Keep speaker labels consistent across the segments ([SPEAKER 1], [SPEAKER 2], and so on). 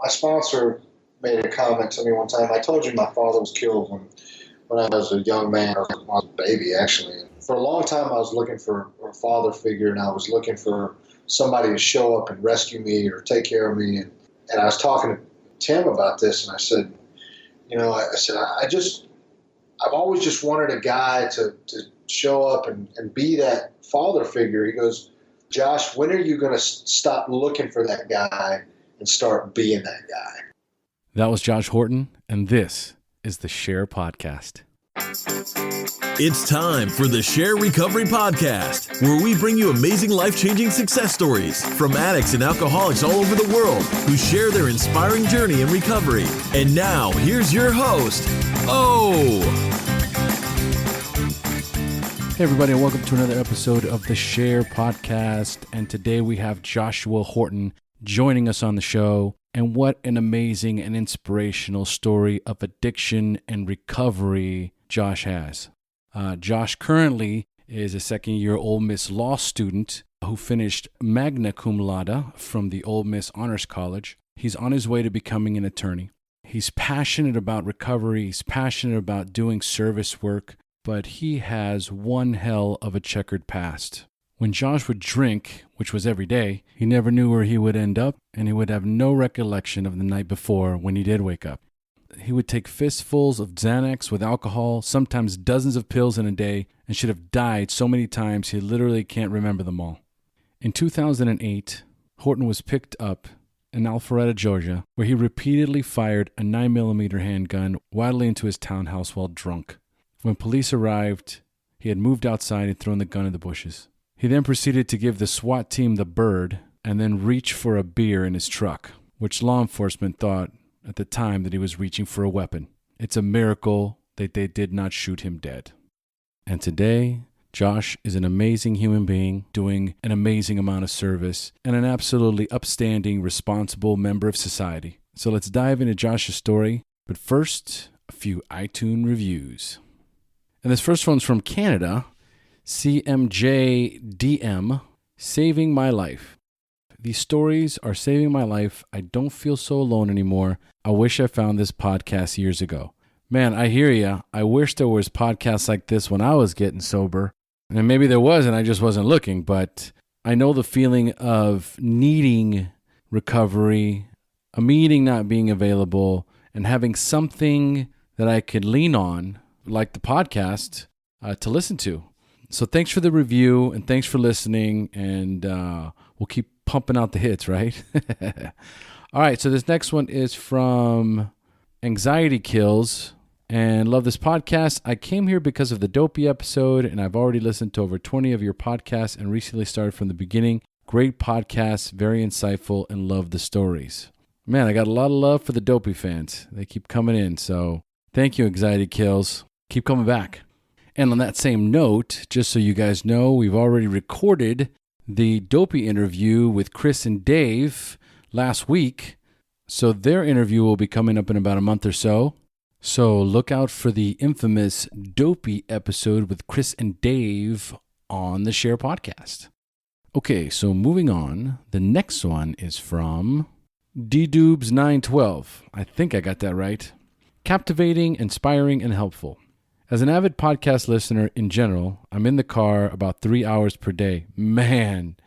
[SPEAKER 1] My sponsor made a comment to me one time. I told you my father was killed when I was a young man, or when I was a baby, actually. For a long time, I was looking for a father figure, and I was looking for somebody to show up and rescue me or take care of me. And I was talking to Tim about this, and I said, I've always just wanted a guy to show up and be that father figure. He goes, Josh, when are you going to stop looking for that guy and start being that guy?
[SPEAKER 2] That was Josh Horton, and this is the SHAIR Podcast.
[SPEAKER 3] It's time for the SHAIR Recovery Podcast, where we bring you amazing life-changing success stories from addicts and alcoholics all over the world who share their inspiring journey in recovery. And now, here's your host,
[SPEAKER 2] Hey everybody, and welcome to another episode of the SHAIR Podcast. And today we have Joshua Horton joining us on the show. And what an amazing and inspirational story of addiction and recovery Josh has. Josh currently is a second-year Ole Miss Law student who finished magna cum laude from the Ole Miss Honors College. He's on his way to becoming an attorney. He's passionate about recovery. He's passionate about doing service work, but he has one hell of a checkered past. When Josh would drink, which was every day, he never knew where he would end up, and he would have no recollection of the night before when he did wake up. He would take fistfuls of Xanax with alcohol, sometimes dozens of pills in a day, and should have died so many times he literally can't remember them all. In 2008, Horton was picked up in Alpharetta, Georgia, where he repeatedly fired a 9mm handgun wildly into his townhouse while drunk. When police arrived, he had moved outside and thrown the gun in the bushes. He then proceeded to give the SWAT team the bird and then reach for a beer in his truck, which law enforcement thought at the time that he was reaching for a weapon. It's a miracle that they did not shoot him dead. And today, Josh is an amazing human being doing an amazing amount of service and an absolutely upstanding, responsible member of society. So let's dive into Josh's story. But first, a few iTunes reviews. And this first one's from Canada. CMJDM, saving my life. These stories are saving my life. I don't feel so alone anymore. I wish I found this podcast years ago. Man, I hear ya. I wish there was podcasts like this when I was getting sober. And maybe there was and I just wasn't looking, but I know the feeling of needing recovery, a meeting not being available, and having something that I could lean on, like the podcast, to listen to. So thanks for the review, and thanks for listening, and we'll keep pumping out the hits, right? All right, so this next one is from Anxiety Kills, and love this podcast. I came here because of the Dopey episode, and I've already listened to over 20 of your podcasts and recently started from the beginning. Great podcasts, very insightful, and love the stories. Man, I got a lot of love for the Dopey fans. They keep coming in, so thank you, Anxiety Kills. Keep coming back. And on that same note, just so you guys know, we've already recorded the Dopey interview with Chris and Dave last week. So their interview will be coming up in about a month or so. So look out for the infamous Dopey episode with Chris and Dave on the SHAIR Podcast. Okay, so moving on. The next one is from DDubes912. I think I got that right. Captivating, inspiring, and helpful. As an avid podcast listener in general, I'm in the car about 3 hours per day. Man,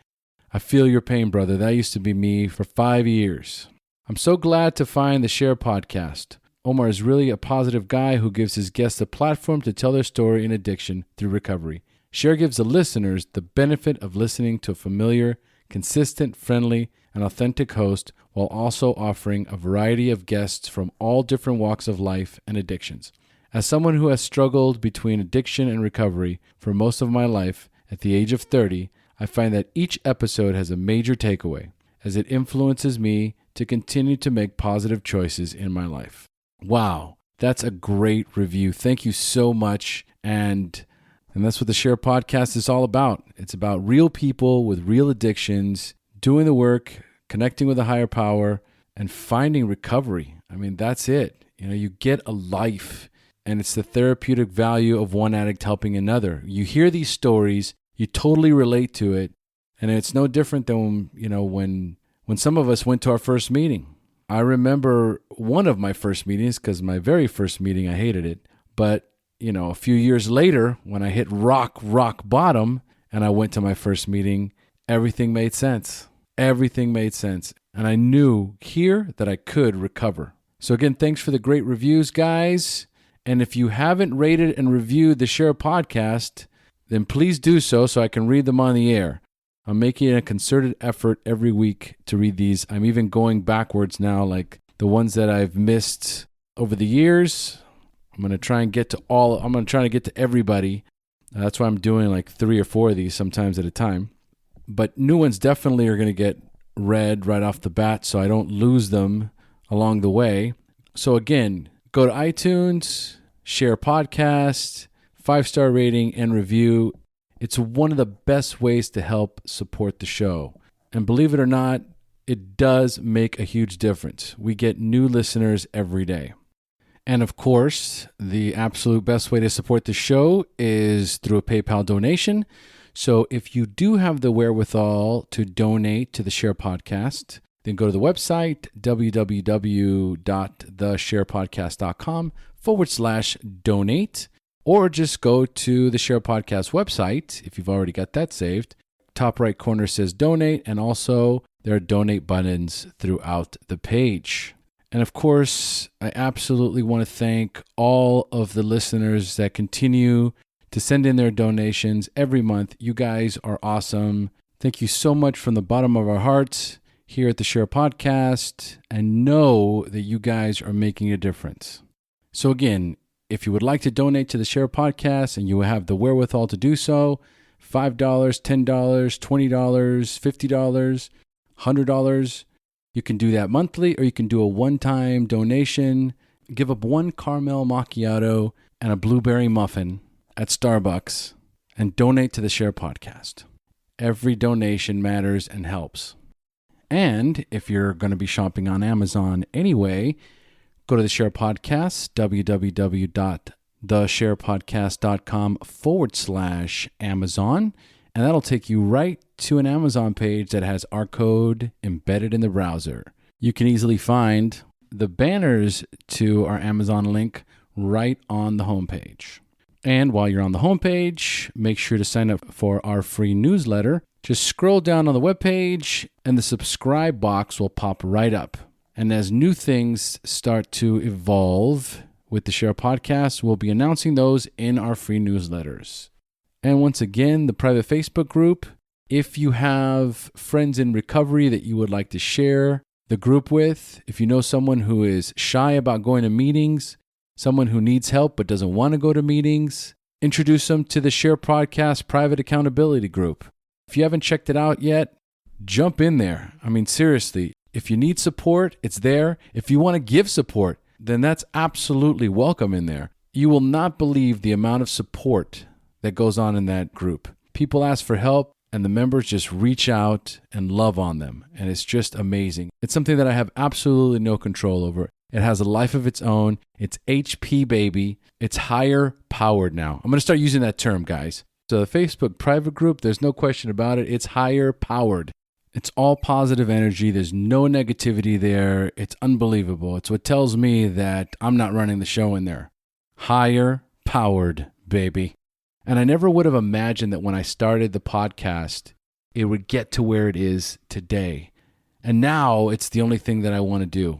[SPEAKER 2] I feel your pain, brother. That used to be me for 5 years. I'm so glad to find the SHAIR Podcast. Omar is really a positive guy who gives his guests a platform to tell their story in addiction through recovery. SHAIR gives the listeners the benefit of listening to a familiar, consistent, friendly, and authentic host while also offering a variety of guests from all different walks of life and addictions. As someone who has struggled between addiction and recovery for most of my life at the age of 30, I find that each episode has a major takeaway as it influences me to continue to make positive choices in my life. Wow, that's a great review. Thank you so much. And that's what the SHAIR Podcast is all about. It's about real people with real addictions, doing the work, connecting with a higher power, and finding recovery. I mean, that's it. You get a life. And it's the therapeutic value of one addict helping another. You hear these stories, you totally relate to it, and it's no different than when some of us went to our first meeting. I remember one of my first meetings, because my very first meeting, I hated it. But, a few years later, when I hit rock bottom and I went to my first meeting, everything made sense. Everything made sense. And I knew here that I could recover. So again, thanks for the great reviews, guys. And if you haven't rated and reviewed the SHAIR Podcast, then please do so I can read them on the air. I'm making a concerted effort every week to read these. I'm even going backwards now, like the ones that I've missed over the years. I'm going to try and get to everybody. That's why I'm doing like 3 or 4 of these sometimes at a time. But new ones definitely are going to get read right off the bat so I don't lose them along the way. So again, go to iTunes, SHAIR Podcast, 5-star rating and review. It's one of the best ways to help support the show. And believe it or not, it does make a huge difference. We get new listeners every day. And of course, the absolute best way to support the show is through a PayPal donation. So if you do have the wherewithal to donate to the SHAIR Podcast, then go to the website, www.theshairpodcast.com/donate. Or just go to the SHAIR Podcast website, if you've already got that saved. Top right corner says donate, and also there are donate buttons throughout the page. And of course, I absolutely want to thank all of the listeners that continue to send in their donations every month. You guys are awesome. Thank you so much from the bottom of our hearts here at the SHAIR Podcast, and know that you guys are making a difference. So again, if you would like to donate to the SHAIR Podcast and you have the wherewithal to do so, $5, $10, $20, $50, $100, you can do that monthly, or you can do a one-time donation. Give up 1 caramel macchiato and a blueberry muffin at Starbucks and donate to the SHAIR Podcast. Every donation matters and helps. And if you're going to be shopping on Amazon anyway, go to the SHAIR Podcast, www.theshairpodcast.com/Amazon, and that'll take you right to an Amazon page that has our code embedded in the browser. You can easily find the banners to our Amazon link right on the homepage. And while you're on the homepage, make sure to sign up for our free newsletter. Just scroll down on the webpage, and the subscribe box will pop right up. And as new things start to evolve with the SHAIR Podcast, we'll be announcing those in our free newsletters. And once again, the private Facebook group, if you have friends in recovery that you would like to share the group with, if you know someone who is shy about going to meetings, someone who needs help but doesn't want to go to meetings, introduce them to the SHAIR Podcast private accountability group. If you haven't checked it out yet, jump in there. I mean, seriously. If you need support, it's there. If you want to give support, then that's absolutely welcome in there. You will not believe the amount of support that goes on in that group. People ask for help, and the members just reach out and love on them. And it's just amazing. It's something that I have absolutely no control over. It has a life of its own. It's HP, baby. It's higher powered now. I'm going to start using that term, guys. So the Facebook private group, there's no question about it. It's higher powered. It's all positive energy. There's no negativity there. It's unbelievable. It's what tells me that I'm not running the show in there. Higher powered, baby. And I never would have imagined that when I started the podcast, it would get to where it is today. And now it's the only thing that I want to do.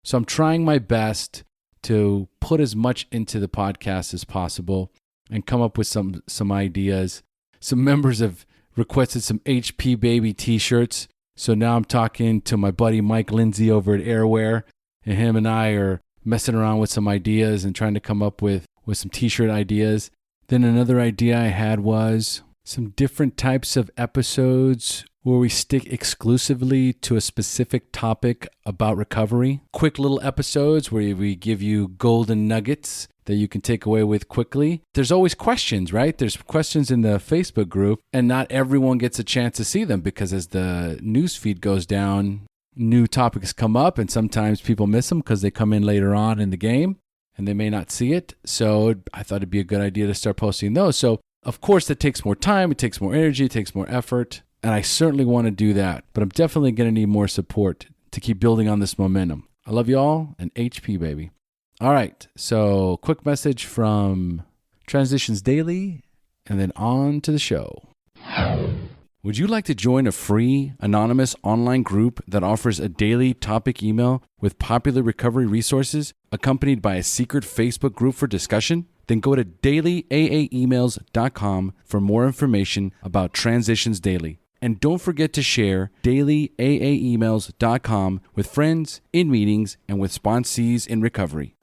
[SPEAKER 2] So I'm trying my best to put as much into the podcast as possible and come up with some ideas. Some members have requested some HP Baby t-shirts. So now I'm talking to my buddy Mike Lindsay over at Airwear, and him and I are messing around with some ideas and trying to come up with some t-shirt ideas. Then another idea I had was some different types of episodes where we stick exclusively to a specific topic about recovery. Quick little episodes where we give you golden nuggets that you can take away with quickly. There's always questions, right? There's questions in the Facebook group, and not everyone gets a chance to see them because as the news feed goes down, new topics come up, and sometimes people miss them because they come in later on in the game and they may not see it. So I thought it'd be a good idea to start posting those. So of course that takes more time, it takes more energy, it takes more effort, and I certainly want to do that. But I'm definitely going to need more support to keep building on this momentum. I love you all, and HP, baby. All right, so quick message from Transitions Daily, and then on to the show. Would you like to join a free, anonymous online group that offers a daily topic email with popular recovery resources accompanied by a secret Facebook group for discussion? Then go to dailyaaemails.com for more information about Transitions Daily. And don't forget to share dailyaaemails.com with friends, in meetings, and with sponsees in recovery.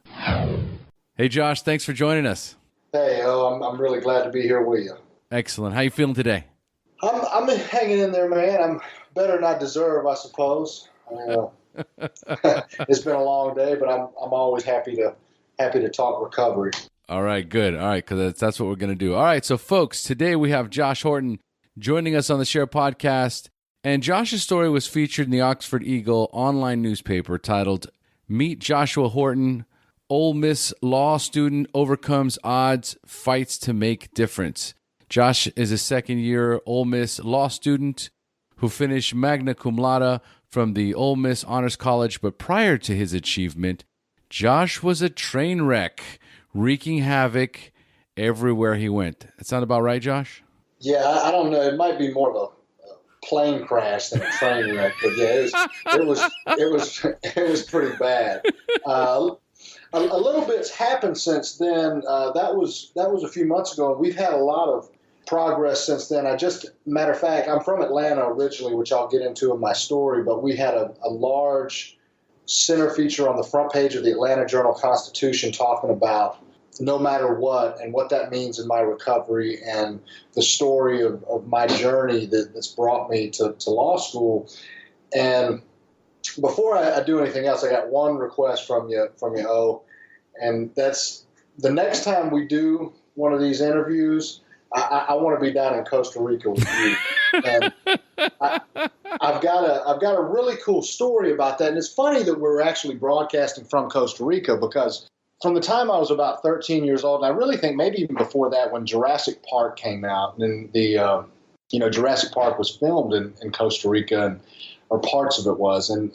[SPEAKER 2] Hey, Josh, thanks for joining us.
[SPEAKER 1] Hey, I'm really glad to be here with you.
[SPEAKER 2] Excellent. How you feeling today?
[SPEAKER 1] I'm hanging in there, man. I'm better than I deserve, I suppose. It's been a long day, but I'm always happy to talk recovery.
[SPEAKER 2] All right, good. All right, because that's what we're going to do. All right, so folks, today we have Josh Horton joining us on the SHAIR Podcast, and Josh's story was featured in the Oxford Eagle online newspaper titled "Meet Joshua Horton, Ole Miss Law Student Overcomes Odds, Fights to Make Difference." Josh is a second-year Ole Miss Law student who finished magna cum laude from the Ole Miss Honors College, but prior to his achievement, Josh was a train wreck, wreaking havoc everywhere he went. That sound about right, Josh?
[SPEAKER 1] Yeah, I don't know. It might be more of a plane crash than a train wreck, but yeah, it was pretty bad. A little bit's happened since then. That was a few months ago, and we've had a lot of progress since then. Matter of fact, I'm from Atlanta originally, which I'll get into in my story, but we had a large center feature on the front page of the Atlanta Journal-Constitution talking about no matter what and what that means in my recovery and the story of my journey that's brought me to law school. And before I do anything else, I got one request from you, O, and that's the next time we do one of these interviews, I want to be down in Costa Rica with you. And I've got a really cool story about that. And it's funny that we're actually broadcasting from Costa Rica because from the time I was about 13 years old, and I really think maybe even before that, when Jurassic Park came out, and the Jurassic Park was filmed in Costa Rica, or parts of it was, and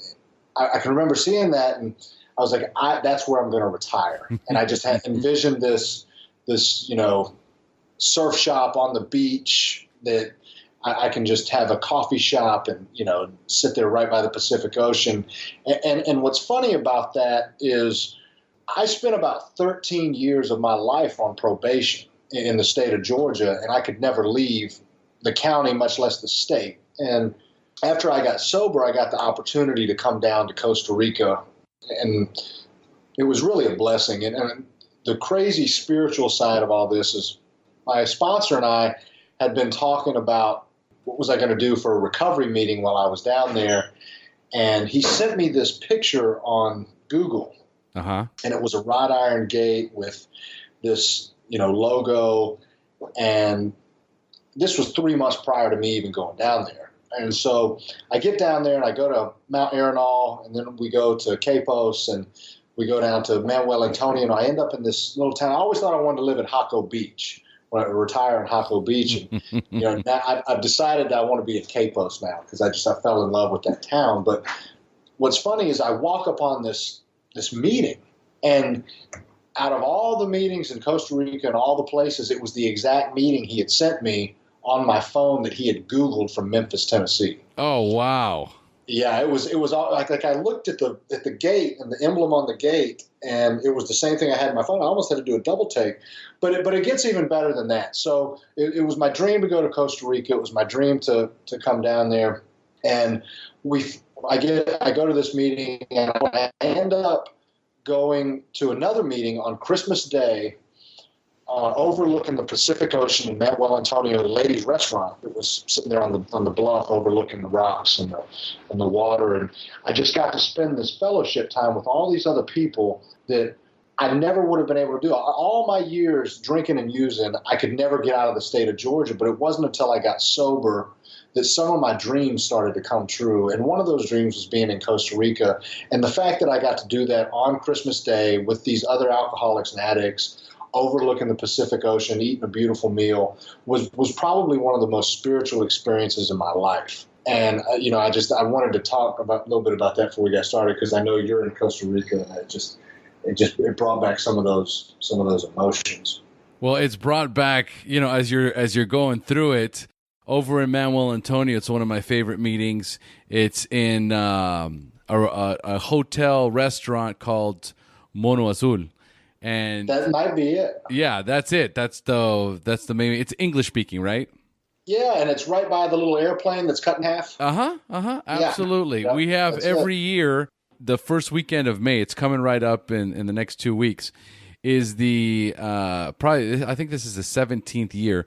[SPEAKER 1] I can remember seeing that, and I was like, that's where I'm going to retire. And I just had envisioned this surf shop on the beach that I can just have a coffee shop and, sit there right by the Pacific Ocean. And what's funny about that is I spent about 13 years of my life on probation in the state of Georgia, and I could never leave the county, much less the state. And after I got sober, I got the opportunity to come down to Costa Rica, and it was really a blessing. And the crazy spiritual side of all this is my sponsor and I had been talking about what was I going to do for a recovery meeting while I was down there, and he sent me this picture on Google.
[SPEAKER 2] Uh-huh.
[SPEAKER 1] And it was a wrought iron gate with this, logo. And this was 3 months prior to me even going down there. And so I get down there and I go to Mount Arenal, and then we go to Capos, and we go down to Manuel Antonio, and I end up in this little town. I always thought I wanted to live at Jaco Beach, when I retire in Jaco Beach. And, now I've decided that I want to be at Capos now because I fell in love with that town. But what's funny is I walk up on this meeting, and out of all the meetings in Costa Rica and all the places, it was the exact meeting he had sent me on my phone that he had Googled from Memphis, Tennessee.
[SPEAKER 2] Oh, wow.
[SPEAKER 1] Yeah, it was all, like I looked at the gate and the emblem on the gate, and it was the same thing I had in my phone. I almost had to do a double take, but it gets even better than that. So it was my dream to go to Costa Rica. It was my dream to come down there, and I go to this meeting, and I end up going to another meeting on Christmas Day, overlooking the Pacific Ocean in Manuel Antonio, the ladies' restaurant. It was sitting there on the bluff, overlooking the rocks and the water. And I just got to spend this fellowship time with all these other people that I never would have been able to do. All my years drinking and using, I could never get out of the state of Georgia. But it wasn't until I got sober that some of my dreams started to come true. And one of those dreams was being in Costa Rica. And the fact that I got to do that on Christmas Day with these other alcoholics and addicts, overlooking the Pacific Ocean, eating a beautiful meal, was probably one of the most spiritual experiences in my life. And I wanted to talk a little bit about that before we got started, because I know you're in Costa Rica, and it brought back some of those emotions.
[SPEAKER 2] Well, it's brought back, as you're going through it over in Manuel Antonio. It's one of my favorite meetings. It's in a hotel restaurant called Mono Azul, and
[SPEAKER 1] that might be it.
[SPEAKER 2] Yeah, that's it. That's the main. It's English speaking, right?
[SPEAKER 1] Yeah, and it's right by the little airplane that's cut in half.
[SPEAKER 2] Absolutely.
[SPEAKER 1] Yeah,
[SPEAKER 2] we have every year the first weekend of May. It's coming right up in the next 2 weeks. Is the probably, I think this is the 17th year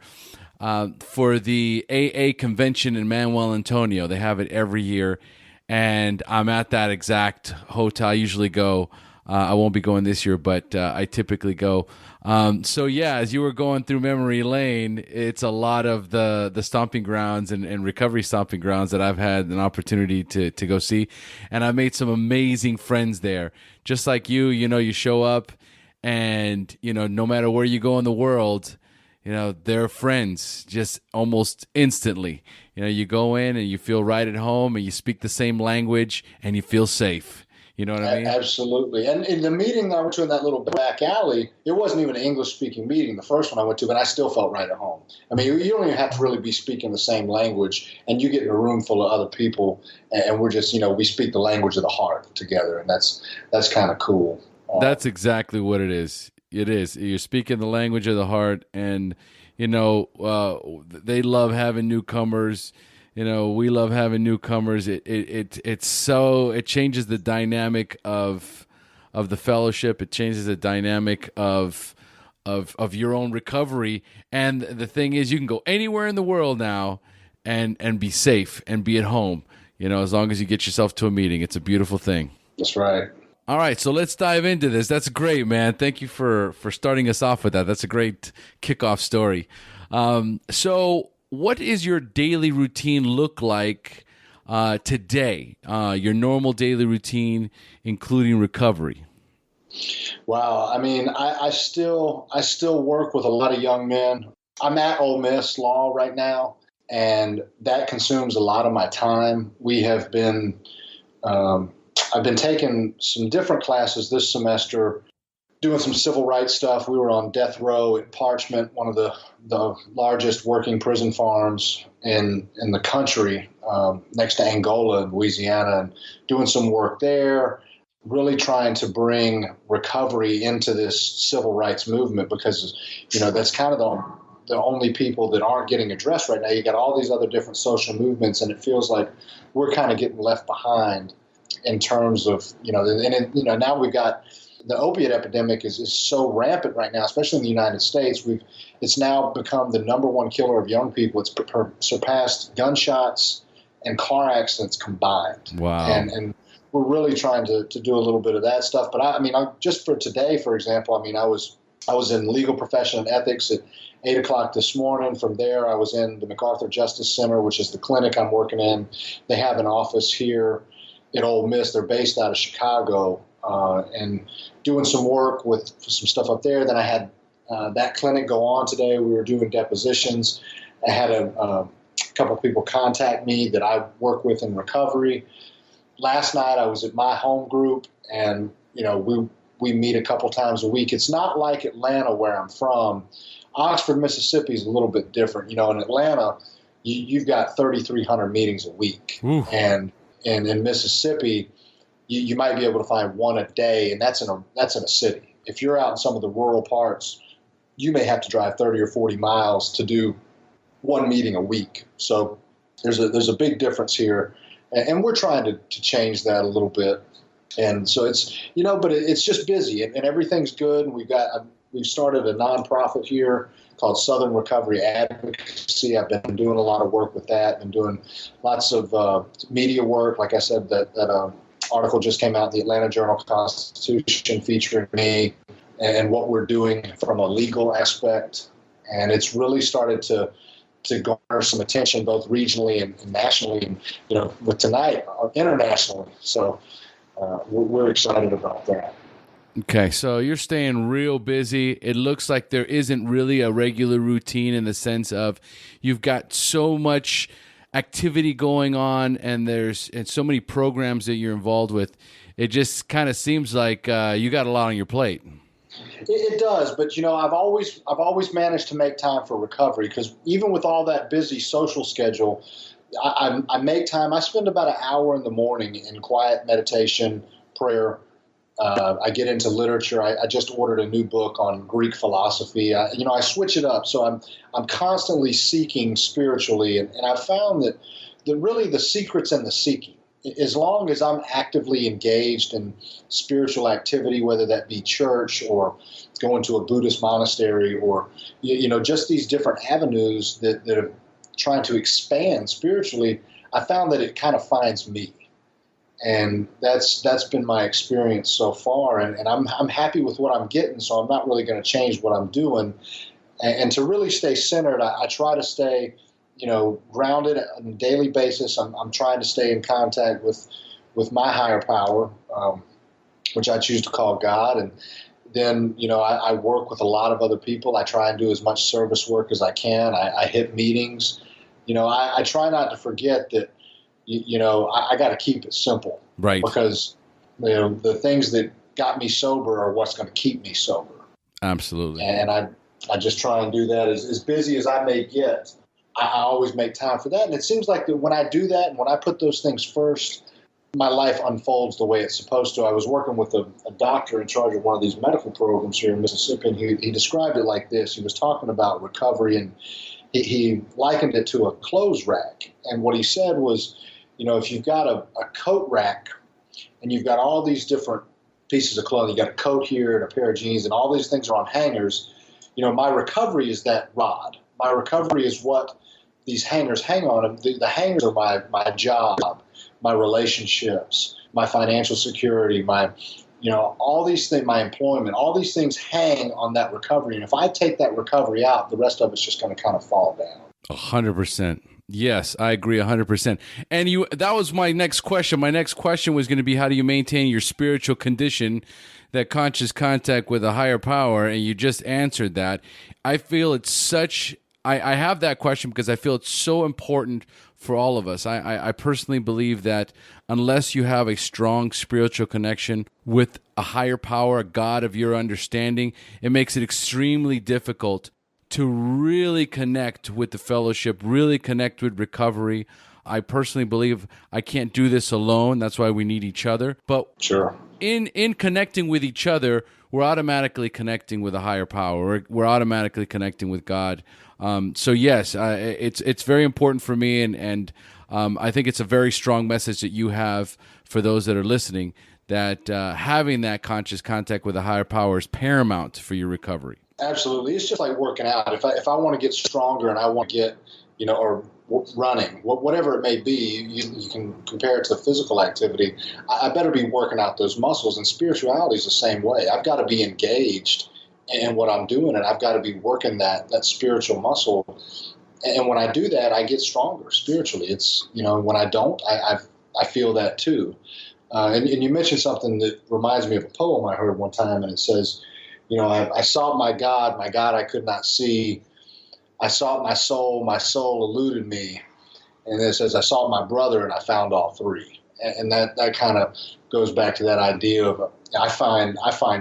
[SPEAKER 2] for the AA convention in Manuel Antonio. They have it every year, and I'm at that exact hotel. I usually go. I won't be going this year, but I typically go. So yeah, as you were going through memory lane, it's a lot of the stomping grounds and recovery stomping grounds that I've had an opportunity to go see, and I made some amazing friends there. Just like you show up. And, no matter where you go in the world, they're friends just almost instantly. You go in and you feel right at home and you speak the same language and you feel safe. You know what I mean?
[SPEAKER 1] Absolutely. And in the meeting that I went to in that little back alley, it wasn't even an English-speaking meeting, the first one I went to, but I still felt right at home. I mean, you don't even have to really be speaking the same language, and you get in a room full of other people, and we're just, we speak the language of the heart together, and that's kind of cool.
[SPEAKER 2] That's exactly what it is. It is. You're speaking the language of the heart, and they love having newcomers. We love having newcomers. It changes the dynamic of the fellowship. It changes the dynamic of your own recovery. And the thing is, you can go anywhere in the world now and be safe and be at home. As long as you get yourself to a meeting, it's a beautiful thing.
[SPEAKER 1] That's right.
[SPEAKER 2] All right, so let's dive into this. That's great, man. Thank you for starting us off with that. That's a great kickoff story. So what is your daily routine look like today? Your normal daily routine, including recovery?
[SPEAKER 1] Wow. I mean, I still work with a lot of young men. I'm at Ole Miss Law right now, and that consumes a lot of my time. We have been I've been taking some different classes this semester, doing some civil rights stuff. We were on death row at Parchment, one of the largest working prison farms in the country, next to Angola and Louisiana, and doing some work there, really trying to bring recovery into this civil rights movement, because, that's kind of the only people that aren't getting addressed right now. You got all these other different social movements, and it feels like we're kind of getting left behind in terms of, now we've got the opiate epidemic is so rampant right now, especially in the United States. It's now become the number one killer of young people. It's surpassed gunshots and car accidents combined.
[SPEAKER 2] Wow.
[SPEAKER 1] And we're really trying to do a little bit of that stuff. But I just for today, for example, I was in legal profession and ethics at 8 o'clock this morning. From there, I was in the MacArthur Justice Center, which is the clinic I'm working in. They have an office here at Ole Miss. They're based out of Chicago, and doing some work with some stuff up there. Then I had that clinic go on today. We were doing depositions. I had a couple of people contact me that I work with in recovery. Last night I was at my home group, and we meet a couple times a week. It's not like Atlanta, where I'm from. Oxford, Mississippi is a little bit different. In Atlanta, you've got 3,300 meetings a week.
[SPEAKER 2] Ooh.
[SPEAKER 1] And in Mississippi, you might be able to find one a day, and that's in a city. If you're out in some of the rural parts, you may have to drive 30 or 40 miles to do one meeting a week. So there's a big difference here, and we're trying to change that a little bit. And so it's but it's just busy, and everything's good. And we've started a nonprofit here called Southern Recovery Advocacy. I've been doing a lot of work with that. Been doing lots of media work. Like I said, that article just came out in the Atlanta Journal-Constitution featuring me and what we're doing from a legal aspect. And it's really started to garner some attention both regionally and nationally, and with tonight internationally. So we're excited about that.
[SPEAKER 2] Okay, so you're staying real busy. It looks like there isn't really a regular routine in the sense of you've got so much activity going on, and so many programs that you're involved with. It just kind of seems like you got a lot on your plate.
[SPEAKER 1] It does, but I've always managed to make time for recovery, because even with all that busy social schedule, I make time. I spend about an hour in the morning in quiet meditation, prayer. I get into literature. I just ordered a new book on Greek philosophy. I switch it up, so I'm constantly seeking spiritually, and I've found that really the secret's in the seeking. As long as I'm actively engaged in spiritual activity, whether that be church or going to a Buddhist monastery, or just these different avenues that are trying to expand spiritually, I found that it kind of finds me. And that's been my experience so far, and I'm happy with what I'm getting, so I'm not really going to change what I'm doing. And to really stay centered, I try to stay, grounded on a daily basis. I'm trying to stay in contact with my higher power, which I choose to call God. And then, I work with a lot of other people. I try and do as much service work as I can. I hit meetings. I try not to forget that, I got to keep it simple.
[SPEAKER 2] Right.
[SPEAKER 1] Because, the things that got me sober are what's going to keep me sober.
[SPEAKER 2] Absolutely.
[SPEAKER 1] And I just try and do that. As busy as I may get, I always make time for that. And it seems like that when I do that and when I put those things first, my life unfolds the way it's supposed to. I was working with a doctor in charge of one of these medical programs here in Mississippi, and he described it like this. He was talking about recovery, and he likened it to a clothes rack. And what he said was, if you've got a coat rack and you've got all these different pieces of clothing, you got a coat here and a pair of jeans, and all these things are on hangers, my recovery is that rod. My recovery is what these hangers hang on. And the hangers are my job, my relationships, my financial security, all these things, my employment, all these things hang on that recovery. And if I take that recovery out, the rest of it's just going to kind of fall down.
[SPEAKER 2] 100%. Yes, I agree 100%. And that was my next question. My next question was going to be, how do you maintain your spiritual condition, that conscious contact with a higher power? And you just answered that. I feel it's such... I have that question because I feel it's so important for all of us. I personally believe that unless you have a strong spiritual connection with a higher power, a God of your understanding, it makes it extremely difficult to really connect with the fellowship, really connect with recovery. I personally believe I can't do this alone. That's why we need each other. But
[SPEAKER 1] sure,
[SPEAKER 2] in connecting with each other, we're automatically connecting with a higher power. We're automatically connecting with God. So yes, it's very important for me, and I think it's a very strong message that you have for those that are listening, that having that conscious contact with a higher power is paramount for your recovery.
[SPEAKER 1] Absolutely. It's just like working out. If I want to get stronger and I want to get, or running, whatever it may be, you can compare it to physical activity. I better be working out those muscles, and spirituality is the same way. I've got to be engaged in what I'm doing, and I've got to be working that spiritual muscle. And when I do that, I get stronger spiritually. It's, when I don't, I feel that too. And you mentioned something that reminds me of a poem I heard one time, and it says, I sought my God I could not see. I sought my soul eluded me. And it says, I sought my brother and I found all three. And that kind of goes back to that idea of, I find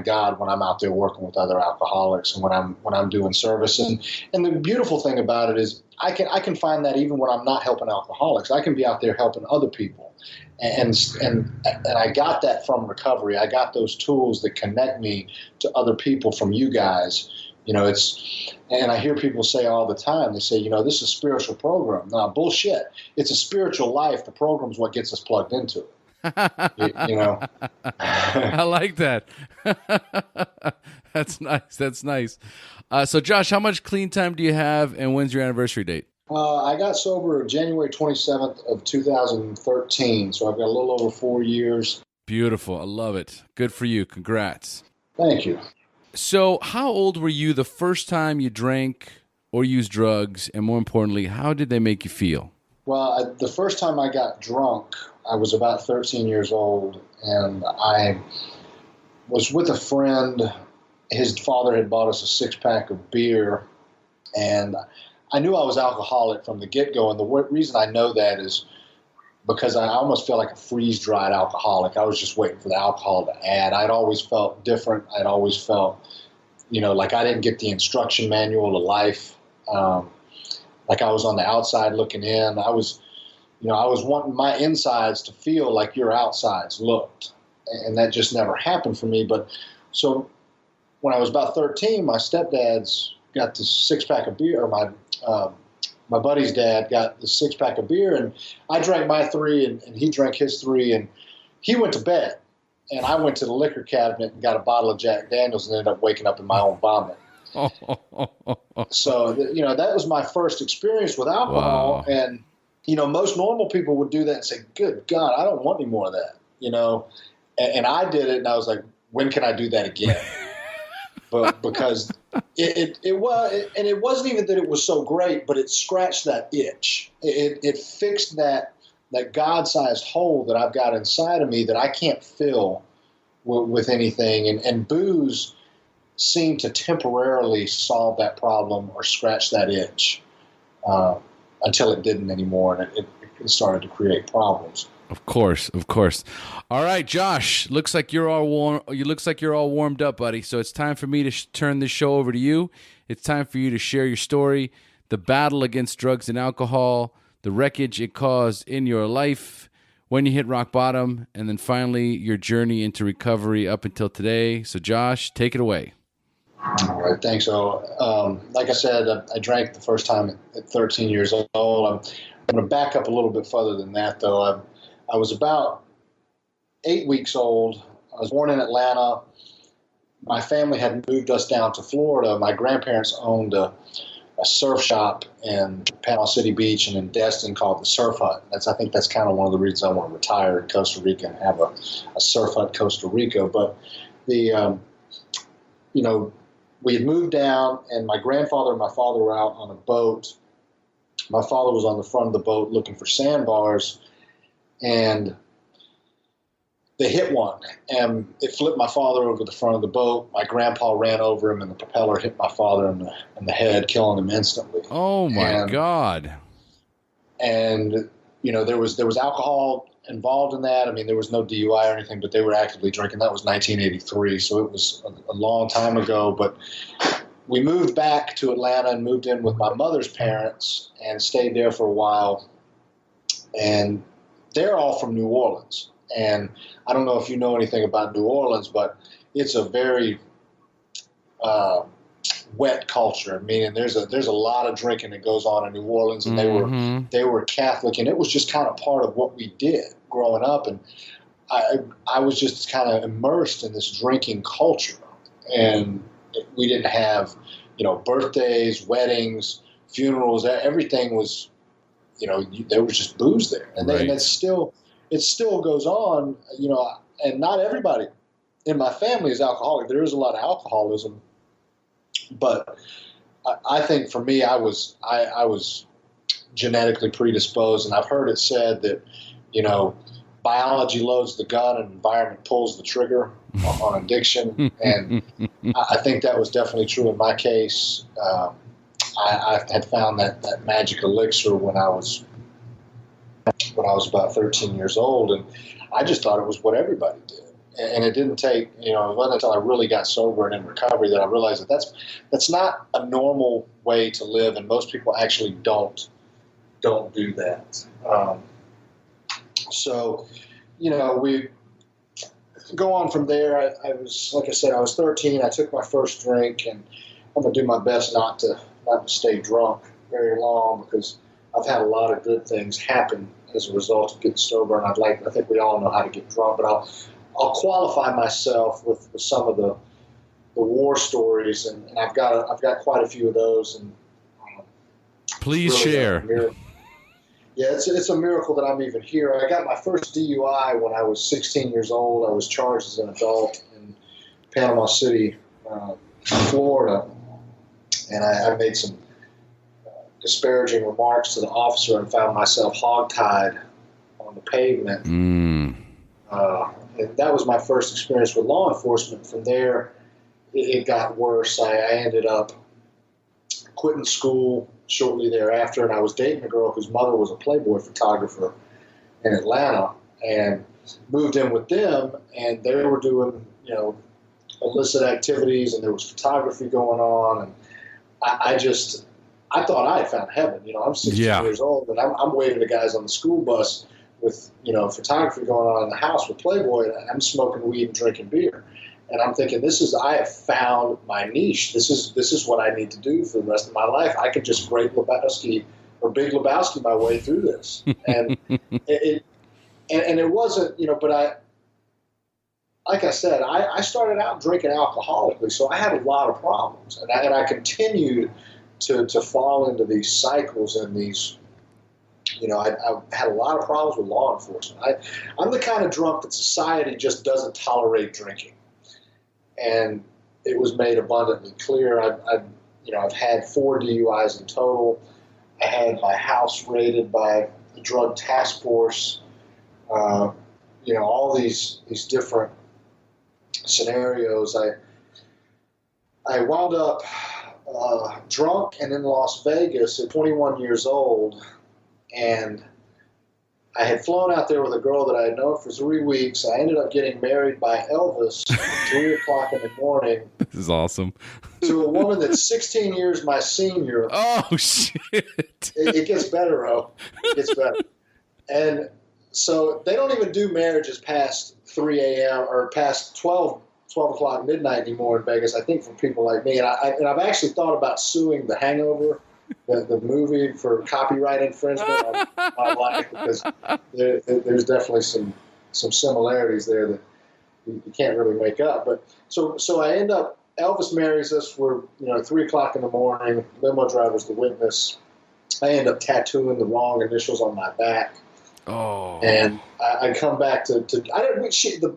[SPEAKER 1] God when I'm out there working with other alcoholics and when I'm doing service. And the beautiful thing about it is I can find that even when I'm not helping alcoholics. I can be out there helping other people. And I got that from recovery. I got those tools that connect me to other people from you guys. And I hear people say all the time, they say, this is a spiritual program. No, bullshit. It's a spiritual life. The program's what gets us plugged into it.
[SPEAKER 2] I like that. That's nice. So Josh, how much clean time do you have, and when's your anniversary date?
[SPEAKER 1] I got sober January 27th of 2013, so I've got a little over 4 years.
[SPEAKER 2] Beautiful. I love it. Good for you. Congrats.
[SPEAKER 1] Thank you.
[SPEAKER 2] So how old were you the first time you drank or used drugs, and more importantly, how did they make you feel?
[SPEAKER 1] Well, the first time I got drunk, I was about 13 years old, and I was with a friend. His father had bought us a 6-pack of beer, and I knew I was alcoholic from the get-go, and the reason I know that is because I almost felt like a freeze-dried alcoholic. I was just waiting for the alcohol to add. I'd always felt different. I'd always felt, like I didn't get the instruction manual to life. Like I was on the outside looking in. I was wanting my insides to feel like your outsides looked, and that just never happened for me. But so when I was about 13, my stepdad's got this 6-pack of beer, or my buddy's dad got the 6-pack of beer, and I drank my 3, and he drank his 3, and he went to bed, and I went to the liquor cabinet and got a bottle of Jack Daniels and ended up waking up in my own vomit. So, that was my first experience with alcohol. Wow. And, most normal people would do that and say, good God, I don't want any more of that, and I did it, and I was like, when can I do that again? But because it wasn't even that it was so great, but it scratched that itch. It fixed that God-sized hole that I've got inside of me that I can't fill with anything. And booze seemed to temporarily solve that problem or scratch that itch until it didn't anymore, and it started to create problems.
[SPEAKER 2] Of course. All right, Josh. Looks like you're all warmed up, buddy. So it's time for me to turn this show over to you. It's time for you to share your story, the battle against drugs and alcohol, the wreckage it caused in your life, when you hit rock bottom, and then finally your journey into recovery up until today. So, Josh, take it away.
[SPEAKER 1] All right, thanks. So, like I said, I drank the first time at 13 years old. I'm going to back up a little bit further than that, though. I was about 8 weeks old. I was born in Atlanta. My family had moved us down to Florida. My grandparents owned a surf shop in Panama City Beach and in Destin called the Surf Hut. I think that's kind of one of the reasons I want to retire in Costa Rica and have a surf hut Costa Rica. But we had moved down, and my grandfather and my father were out on a boat. My father was on the front of the boat looking for sandbars, and they hit one, and it flipped my father over the front of the boat. My grandpa ran over him, and the propeller hit my father in the head, killing him instantly.
[SPEAKER 2] Oh my God!
[SPEAKER 1] And there was alcohol involved in that. I mean, there was no DUI or anything, but they were actively drinking. That was 1983, so it was a long time ago. But we moved back to Atlanta and moved in with my mother's parents and stayed there for a while. And they're all from New Orleans. And I don't know if you know anything about New Orleans, but it's a very wet culture. Meaning there's a lot of drinking that goes on in New Orleans, and they were Catholic, and it was just kind of part of what we did growing up. And I was just kind of immersed in this drinking culture, and we didn't have, birthdays, weddings, funerals. Everything was, there was just booze there, and
[SPEAKER 2] right.
[SPEAKER 1] And it still goes on, and not everybody in my family is alcoholic. There is a lot of alcoholism, but I think for me, I was genetically predisposed, and I've heard it said that, biology loads the gun and environment pulls the trigger on addiction. And I think that was definitely true in my case. I had found that magic elixir when I was about 13 years old, and I just thought it was what everybody did. And it didn't take, it wasn't until I really got sober and in recovery that I realized that that's not a normal way to live, and most people actually don't do that. So, we go on from there. I was, like I said, I was 13. I took my first drink, and I'm going to do my best not to stay drunk very long, because I've had a lot of good things happen as a result of getting sober, and I think we all know how to get drunk, but I'll qualify myself with some of the war stories, and I've got quite a few of those. And
[SPEAKER 2] please really share.
[SPEAKER 1] Yeah, it's a miracle that I'm even here. I got my first DUI when I was 16 years old. I was charged as an adult in Panama City, Florida, and I made some disparaging remarks to the officer and found myself hogtied on the pavement. And that was my first experience with law enforcement. From there, it got worse. I ended up quitting school shortly thereafter, and I was dating a girl whose mother was a Playboy photographer in Atlanta, and moved in with them, and they were doing, illicit activities, and there was photography going on, and I thought I had found heaven. I'm 16 years old, and I'm waving to guys on the school bus with, photography going on in the house with Playboy, and I'm smoking weed and drinking beer. And I'm thinking, I have found my niche. This is what I need to do for the rest of my life. I could just Big Lebowski my way through this. And it wasn't, but like I said, I started out drinking alcoholically, so I had a lot of problems. And I continued to fall into these cycles and these, I had a lot of problems with law enforcement. I'm the kind of drunk that society just doesn't tolerate drinking. And it was made abundantly clear. I've had 4 DUIs in total. I had my house raided by the drug task force. All these different scenarios. I wound up drunk and in Las Vegas at 21 years old, and I had flown out there with a girl that I had known for 3 weeks. I ended up getting married by Elvis at 3 o'clock in the morning.
[SPEAKER 2] This is awesome.
[SPEAKER 1] To a woman that's 16 years my senior.
[SPEAKER 2] Oh, shit.
[SPEAKER 1] It gets better, Ro. It gets better. And so they don't even do marriages past 3 a.m. or past 12 o'clock midnight anymore in Vegas, I think, for people like me. And I've actually thought about suing The Hangover, the movie, for copyright infringement on my life, because there's definitely some similarities there that you can't really make up. But so I end up, Elvis marries us. We're 3 o'clock in the morning. Limo driver's the witness. I end up tattooing the wrong initials on my back.
[SPEAKER 2] Oh.
[SPEAKER 1] And I come back to I didn't.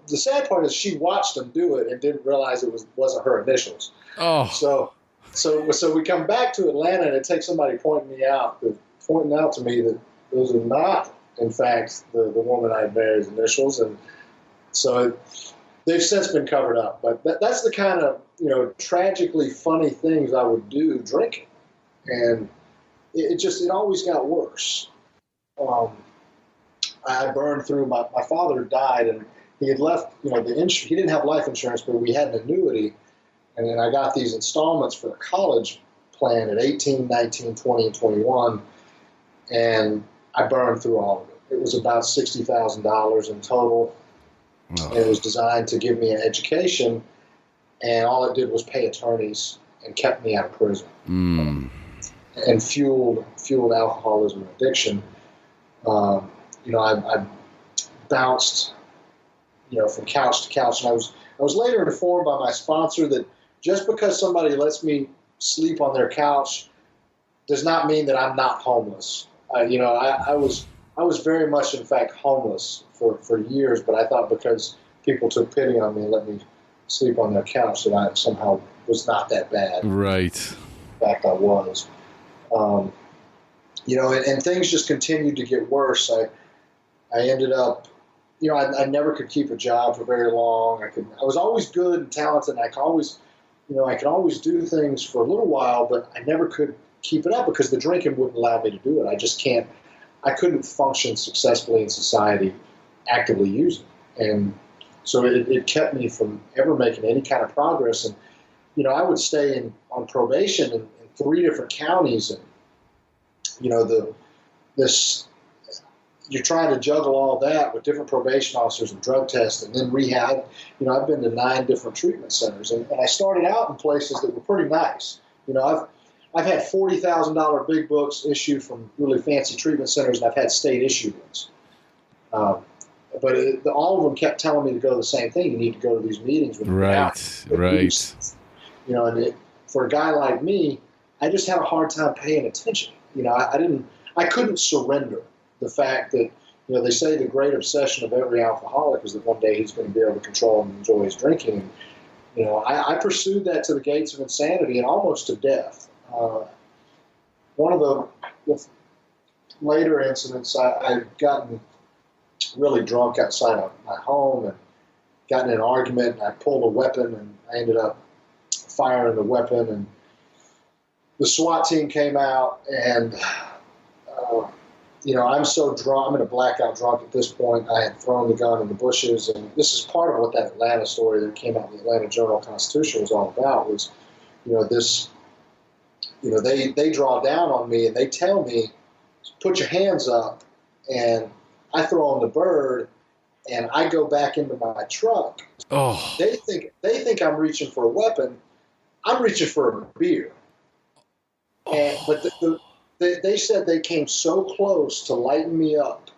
[SPEAKER 1] The sad part is she watched them do it and didn't realize it wasn't her initials.
[SPEAKER 2] Oh.
[SPEAKER 1] So we come back to Atlanta, and it takes somebody pointing out to me that those are not, in fact, the woman I married's initials, and so they've since been covered up. But that's the kind of tragically funny things I would do drinking, and it always got worse. I burned through my father died, and he had left, he didn't have life insurance, but we had an annuity. And then I got these installments for the college plan at 18, 19, 20, and 21. And I burned through all of it. It was about $60,000 in total. Oh. And it was designed to give me an education. And all it did was pay attorneys and kept me out of prison. And fueled alcoholism and addiction. I bounced, from couch to couch. And I was later informed by my sponsor that just because somebody lets me sleep on their couch does not mean that I'm not homeless. I was very much, in fact, homeless for years, but I thought because people took pity on me and let me sleep on their couch that I somehow was not that bad.
[SPEAKER 2] Right.
[SPEAKER 1] In fact, I was. And things just continued to get worse. I ended up, I never could keep a job for very long. I was always good and talented, and I could always do things for a little while, but I never could keep it up because the drinking wouldn't allow me to do it. I couldn't function successfully in society actively using it. And so it kept me from ever making any kind of progress. And, I would stay on probation in 3 different counties, and, you're trying to juggle all that with different probation officers and drug tests and then rehab. I've been to 9 different treatment centers, and I started out in places that were pretty nice. I've had $40,000 big books issued from really fancy treatment centers, and I've had state issued ones. But all of them kept telling me to go the same thing. You need to go to these meetings.
[SPEAKER 2] Right.
[SPEAKER 1] And for a guy like me, I just had a hard time paying attention. I couldn't surrender the fact that, they say the great obsession of every alcoholic is that one day he's going to be able to control and enjoy his drinking. And, I pursued that to the gates of insanity and almost to death. One of the later incidents, I'd gotten really drunk outside of my home and gotten in an argument, and I pulled a weapon, and I ended up firing the weapon. And, the SWAT team came out, and I'm so drunk. I'm in a blackout drunk at this point. I had thrown the gun in the bushes, and this is part of what that Atlanta story that came out in the Atlanta Journal-Constitution was all about. Was, they draw down on me and they tell me, put your hands up, and I throw on the bird, and I go back into my truck.
[SPEAKER 2] Oh,
[SPEAKER 1] they think I'm reaching for a weapon. I'm reaching for a beer. But they said they came so close to lighting me up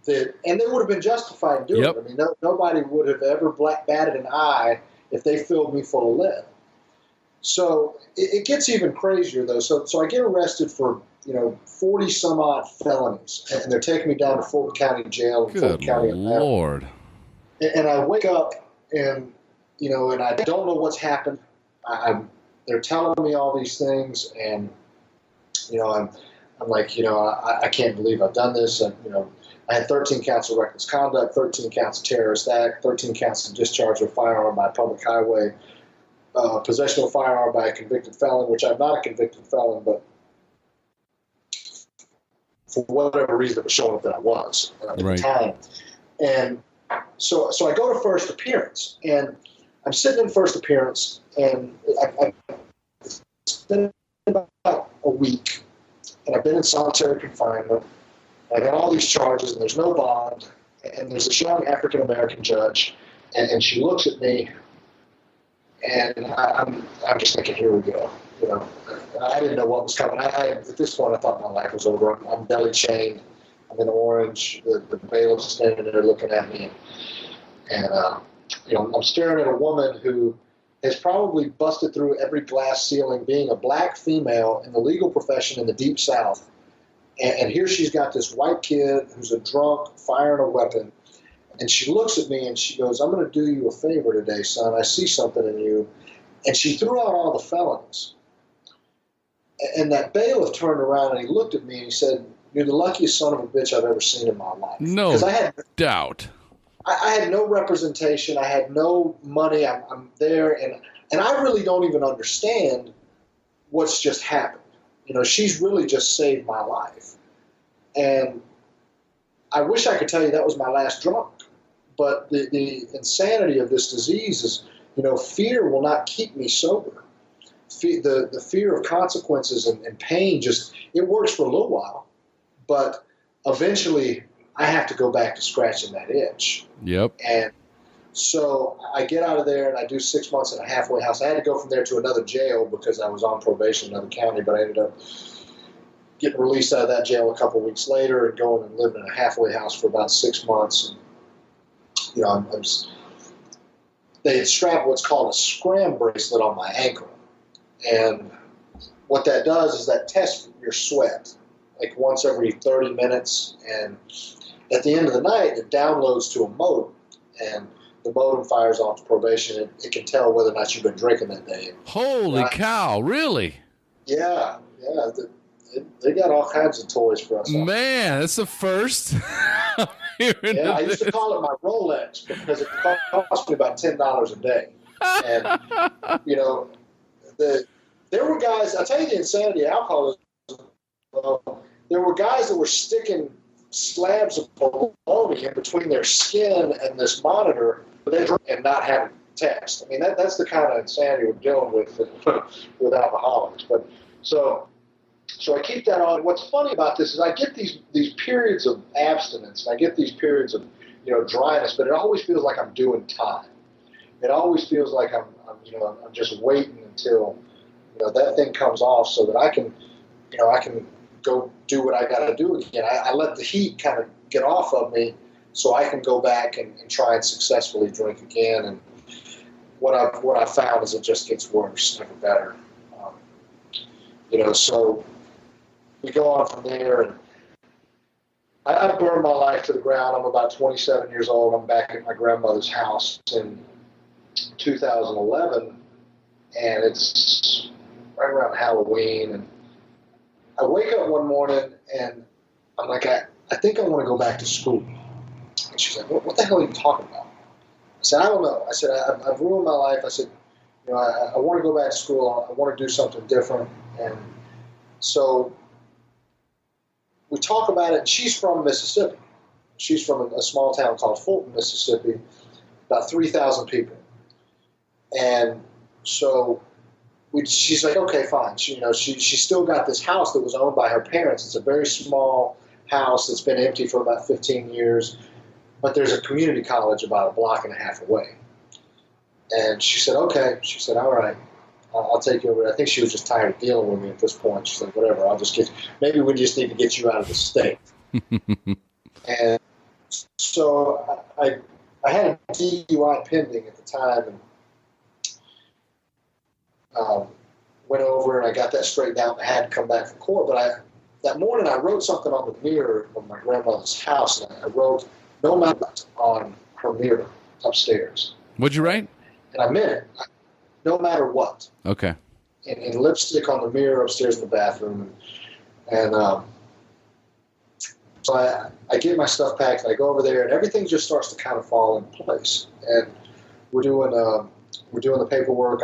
[SPEAKER 1] and they would have been justified in doing it. I mean, nobody would have ever batted an eye if they filled me full of lead. So it gets even crazier, though. So I get arrested for 40 some odd felonies, and they're taking me down to Fulton County Jail in Fulton County.
[SPEAKER 2] Good Lord!
[SPEAKER 1] And I wake up, and and I don't know what's happened. They're telling me all these things, and I'm like, I can't believe I've done this. And, I had 13 counts of reckless conduct, 13 counts of terrorist act, 13 counts of discharge of a firearm by a public highway, possession of a firearm by a convicted felon, which I'm not a convicted felon, but for whatever reason it was showing up that I was at the time. And so I go to first appearance, and I'm sitting in first appearance, and it's been about a week, and I've been in solitary confinement. I got all these charges, and there's no bond, and there's this young African-American judge, and she looks at me, and I'm just thinking, here we go. I didn't know what was coming. At this point, I thought my life was over. I'm belly chained. I'm in orange. The bailiff's standing there looking at me, and I'm staring at a woman who has probably busted through every glass ceiling, being a black female in the legal profession in the Deep South. And here she's got this white kid who's a drunk, firing a weapon. And she looks at me and she goes, I'm going to do you a favor today, son. I see something in you. And she threw out all the felonies. And that bailiff turned around and he looked at me and he said, you're the luckiest son of a bitch I've ever seen in my life.
[SPEAKER 2] No doubt.
[SPEAKER 1] I had no representation. I had no money. I'm there. And I really don't even understand what's just happened. She's really just saved my life. And I wish I could tell you that was my last drunk. But the insanity of this disease is, fear will not keep me sober. The fear of consequences and pain it works for a little while. But eventually I have to go back to scratching that itch.
[SPEAKER 2] Yep.
[SPEAKER 1] And so I get out of there and I do 6 months in a halfway house. I had to go from there to another jail because I was on probation in another county, but I ended up getting released out of that jail a couple of weeks later and going and living in a halfway house for about 6 months. And, they had strapped what's called a scram bracelet on my ankle. And what that does is that tests your sweat, like once every 30 minutes. And at the end of the night, it downloads to a modem. And the modem fires off probation. It can tell whether or not you've been drinking that day.
[SPEAKER 2] Holy cow, really?
[SPEAKER 1] Yeah. They got all kinds of toys for us.
[SPEAKER 2] Man, that's the first.
[SPEAKER 1] I used to call it my Rolex because it cost me about $10 a day. And, there were guys, I'll tell you the insanity of alcoholism. There were guys that were sticking slabs of bologna in between their skin and this monitor and not having text. I mean, that's the kind of insanity we're dealing with alcoholics. But so I keep that on. What's funny about this is I get these periods of abstinence, and I get these periods of dryness, but it always feels like I'm doing time. It always feels like I'm just waiting until that thing comes off so that I can go do what I got to do again. I let the heat kind of get off of me so I can go back and try and successfully drink again. And what I've found is it just gets worse, never better. So we go on from there, and I burned my life to the ground. I'm about 27 years old. I'm back at my grandmother's house in 2011, and it's right around Halloween. And I wake up one morning, and I'm like, I think I want to go back to school. And she's like, what the hell are you talking about? I said, I don't know. I said, I've ruined my life. I said, I want to go back to school. I want to do something different. And so we talk about it, and she's from Mississippi. She's from a small town called Fulton, Mississippi, about 3,000 people. And so she's like, okay, fine. She still got this house that was owned by her parents. It's a very small house that's been empty for about 15 years, but there's a community college about a block and a half away. And she said, okay. She said, all right, I'll take you over. I think she was just tired of dealing with me at this point. She's like, whatever, maybe we just need to get you out of the state. And so I had a DUI pending at the time, and went over and I got that straightened out and I had to come back from court. But that morning I wrote something on the mirror of my grandmother's house, and I wrote "No Matter" on her mirror upstairs.
[SPEAKER 2] What'd you write?
[SPEAKER 1] And I meant it. No matter what.
[SPEAKER 2] Okay.
[SPEAKER 1] And lipstick on the mirror upstairs in the bathroom. And so I get my stuff packed, and I go over there, and everything just starts to kind of fall in place. And we're doing the paperwork.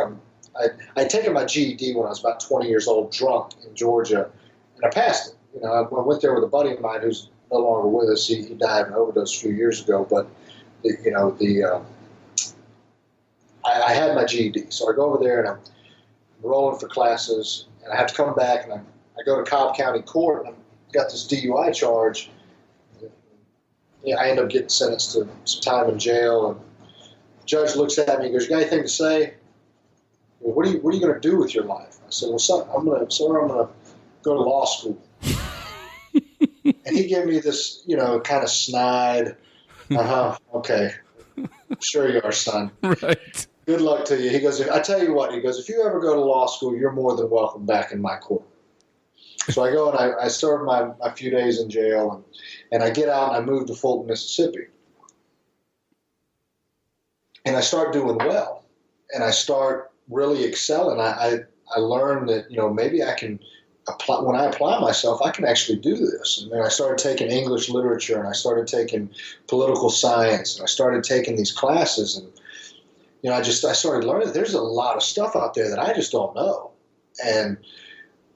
[SPEAKER 1] I'd taken my GED when I was about 20 years old, drunk in Georgia, and I passed it. I went there with a buddy of mine who's no longer with us. He died of an overdose a few years ago, but I had my GED. So I go over there and I'm rolling for classes, and I have to come back, and I go to Cobb County Court, and I've got this DUI charge. I end up getting sentenced to some time in jail, and the judge looks at me and goes, you got anything to say? What are you going to do with your life? I said, well, son, I'm going to go to law school. And he gave me this, kind of snide, okay, sure you are, son.
[SPEAKER 2] Right.
[SPEAKER 1] Good luck to you. He goes, I tell you what, if you ever go to law school, you're more than welcome back in my court. So I go and I serve my few days in jail, and I get out and I move to Fulton, Mississippi. And I start doing well, and I start really excelling. I learned that, maybe I can apply, when I apply myself, I can actually do this. And then I started taking English literature, and I started taking political science, and I started taking these classes, and I started learning that there's a lot of stuff out there that I just don't know. And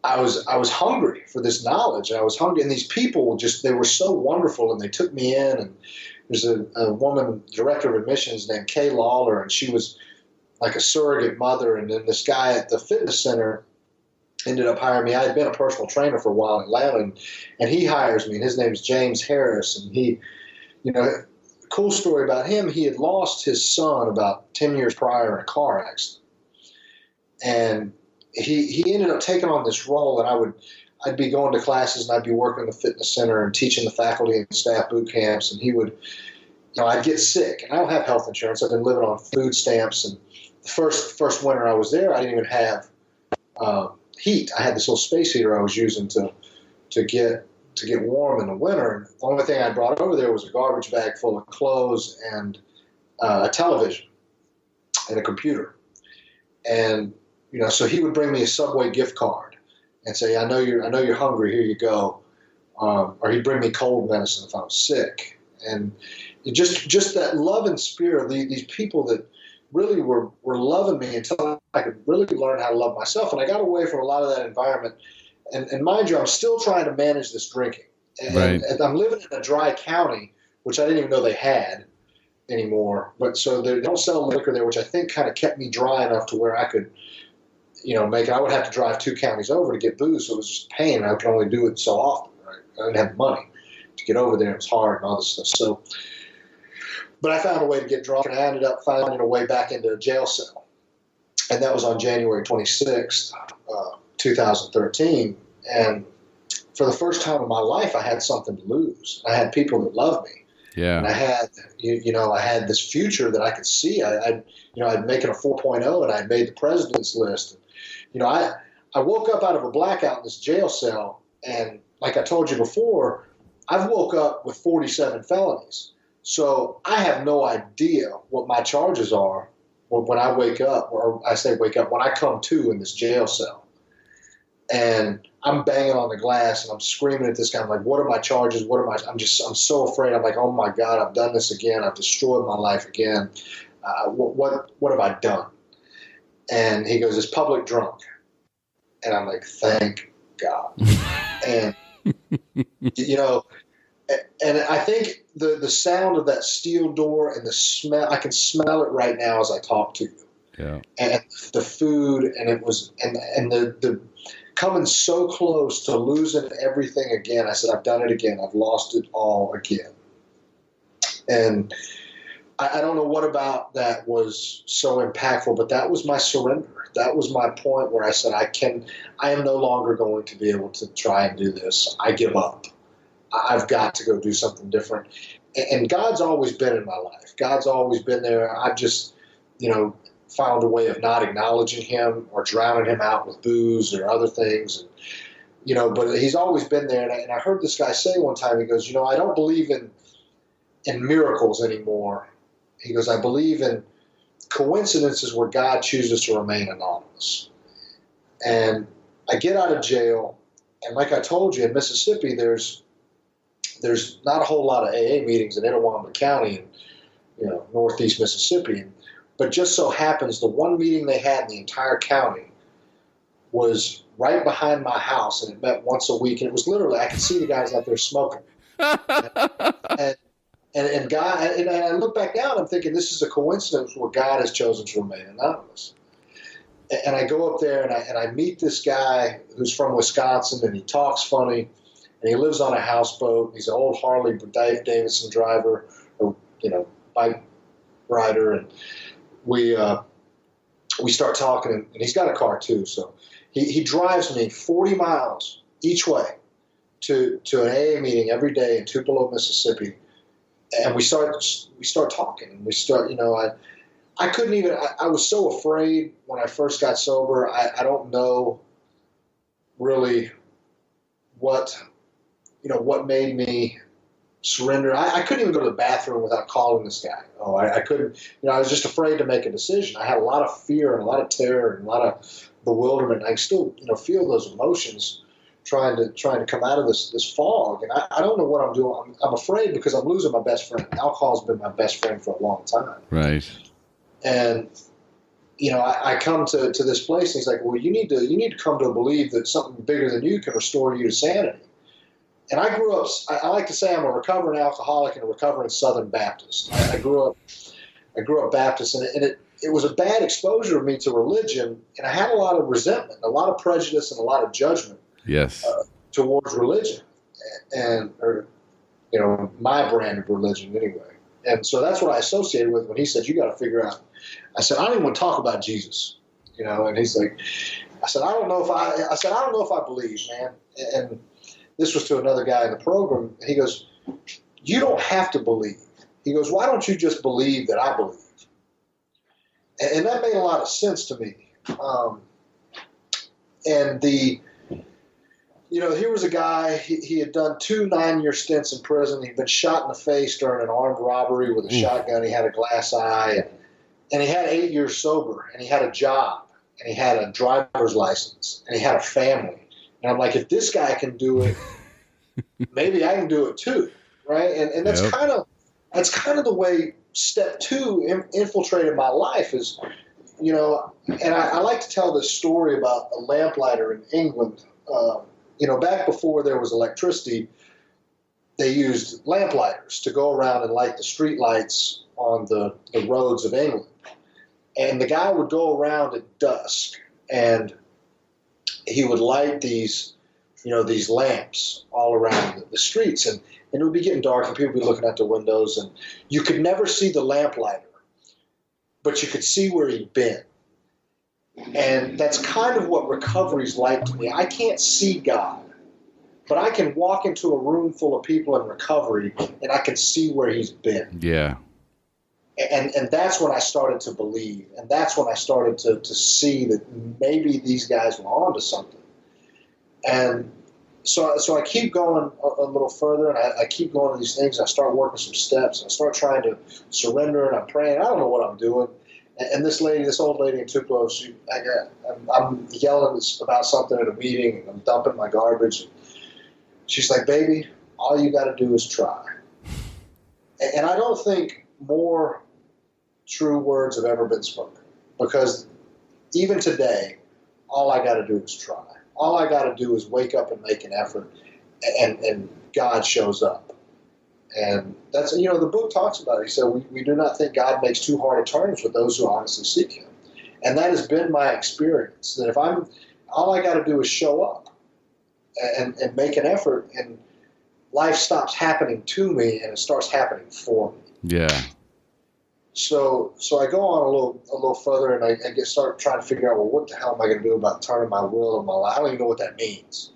[SPEAKER 1] I was hungry for this knowledge, and I was hungry, and these people they were so wonderful, and they took me in, and there's a woman, director of admissions named Kay Lawler, and she was like a surrogate mother. And then this guy at the fitness center ended up hiring me. I had been a personal trainer for a while in Atlanta, and he hires me, and his name is James Harris. And he, cool story about him, he had lost his son about 10 years prior in a car accident. And he ended up taking on this role, and I'd be going to classes, and I'd be working in the fitness center and teaching the faculty and staff boot camps, and he would, I'd get sick, and I don't have health insurance. I've been living on food stamps, and the first winter I was there, I didn't even have heat. I had this little space heater I was using to get warm in the winter. And the only thing I brought over there was a garbage bag full of clothes and a television and a computer. And so he would bring me a Subway gift card and say, I know you're hungry. Here you go. Or he'd bring me cold medicine if I was sick. And just that love and spirit, these people that really were loving me until I could really learn how to love myself. And I got away from a lot of that environment. And mind you, I'm still trying to manage this drinking. And I'm living in a dry county, which I didn't even know they had anymore. But so they don't sell liquor there, which I think kind of kept me dry enough to where I could, make it. I would have to drive 2 counties over to get booze, so it was just pain. I could only do it so often. Right? I didn't have money to get over there. It was hard and all this stuff. So, but I found a way to get drunk, and I ended up finding a way back into a jail cell. And that was on January 26th, 2013. And for the first time in my life, I had something to lose. I had people that loved me.
[SPEAKER 2] Yeah.
[SPEAKER 1] And I had, I had this future that I could see. I'd making a 4.0, and I'd made the president's list. I woke up out of a blackout in this jail cell, and like I told you before, I've woke up with 47 felonies. So I have no idea what my charges are when I wake up, or I say wake up, when I come to in this jail cell. And I'm banging on the glass, and I'm screaming at this guy. I'm like, what are my charges? I'm so afraid. I'm like, oh my God, I've done this again. I've destroyed my life again. What have I done? And he goes, it's public drunk. And I'm like, thank God. And, you know, and I think the sound of that steel door and the smell, I can smell it right now as I talk to you.
[SPEAKER 2] Yeah.
[SPEAKER 1] And the food, and it was, and the coming so close to losing everything again. I said, I've done it again. I've lost it all again. And I don't know what about that was so impactful, but that was my surrender. That was my point where I said, I am no longer going to be able to try and do this. I give up. I've got to go do something different. And God's always been in my life. God's always been there. I've just, found a way of not acknowledging him or drowning him out with booze or other things. And, but he's always been there. And I heard this guy say one time, he goes, I don't believe in miracles anymore. He goes, I believe in coincidences where God chooses to remain anonymous. And I get out of jail, and like I told you, in Mississippi, there's not a whole lot of AA meetings in Itawamba County in northeast Mississippi. But just so happens the one meeting they had in the entire county was right behind my house, and it met once a week. And it was literally, I could see the guys out there smoking. And God, and I look back now and I'm thinking this is a coincidence where God has chosen to remain anonymous. And I go up there and I meet this guy who's from Wisconsin, and he talks funny, and he lives on a houseboat. He's an old Harley Davidson driver, or bike rider, and we start talking, and he's got a car too. So he drives me 40 miles each way to an AA meeting every day in Tupelo, Mississippi. And we start talking, and we start, I couldn't even, I was so afraid when I first got sober. I don't know really what made me surrender. I couldn't even go to the bathroom without calling this guy. I couldn't, I was just afraid to make a decision. I had a lot of fear and a lot of terror and a lot of bewilderment. I still, feel those emotions trying to come out of this fog. And I don't know what I'm doing. I'm afraid because I'm losing my best friend. Alcohol's been my best friend for a long time.
[SPEAKER 2] Right.
[SPEAKER 1] And, I come to this place, and he's like, well, you need to come to believe that something bigger than you can restore you to sanity. And I grew up, I like to say I'm a recovering alcoholic and a recovering Southern Baptist. I grew up Baptist, and it was a bad exposure of me to religion, and I had a lot of resentment, a lot of prejudice, and a lot of judgment.
[SPEAKER 2] Yes.
[SPEAKER 1] Towards religion, or my brand of religion anyway. And so that's what I associated with when he said, you got to figure out. I said, I don't even want to talk about Jesus, and he's like, I said, I don't know if I believe, man. And this was to another guy in the program. He goes, you don't have to believe. He goes, why don't you just believe that I believe? And that made a lot of sense to me. Here was a guy, he had done 2 9-year stints in prison. He'd been shot in the face during an armed robbery with a shotgun. He had a glass eye, and he had 8 years sober, and he had a job, and he had a driver's license, and he had a family. And I'm like, if this guy can do it, maybe I can do it too, right? And that's kind of the way step 2 infiltrated my life is, and I like to tell this story about a lamplighter in England. Back before there was electricity, they used lamplighters to go around and light the street lights on the roads of England. And the guy would go around at dusk, and he would light these lamps all around the streets, and it would be getting dark, and people would be looking out the windows, and you could never see the lamplighter, but you could see where he'd been. And that's kind of what recovery's like to me. I can't see God, but I can walk into a room full of people in recovery, and I can see where he's been.
[SPEAKER 2] Yeah.
[SPEAKER 1] And that's when I started to believe, and that's when I started to see that maybe these guys were onto something. And so I keep going a little further, and I keep going to these things. And I start working some steps, and I start trying to surrender, and I'm praying. I don't know what I'm doing. And this old lady in Tupelo, I'm yelling about something at a meeting, and I'm dumping my garbage. She's like, baby, all you got to do is try. And I don't think more true words have ever been spoken, because even today, all I got to do is try. All I got to do is wake up and make an effort, and God shows up. And that's, the book talks about it. He said, we do not think God makes too hard of terms with those who honestly seek him. And that has been my experience, that all I got to do is show up and make an effort, and life stops happening to me and it starts happening for me.
[SPEAKER 2] Yeah.
[SPEAKER 1] So I go on a little further, and I start trying to figure out, well, what the hell am I going to do about turning my will and my life? I don't even know what that means,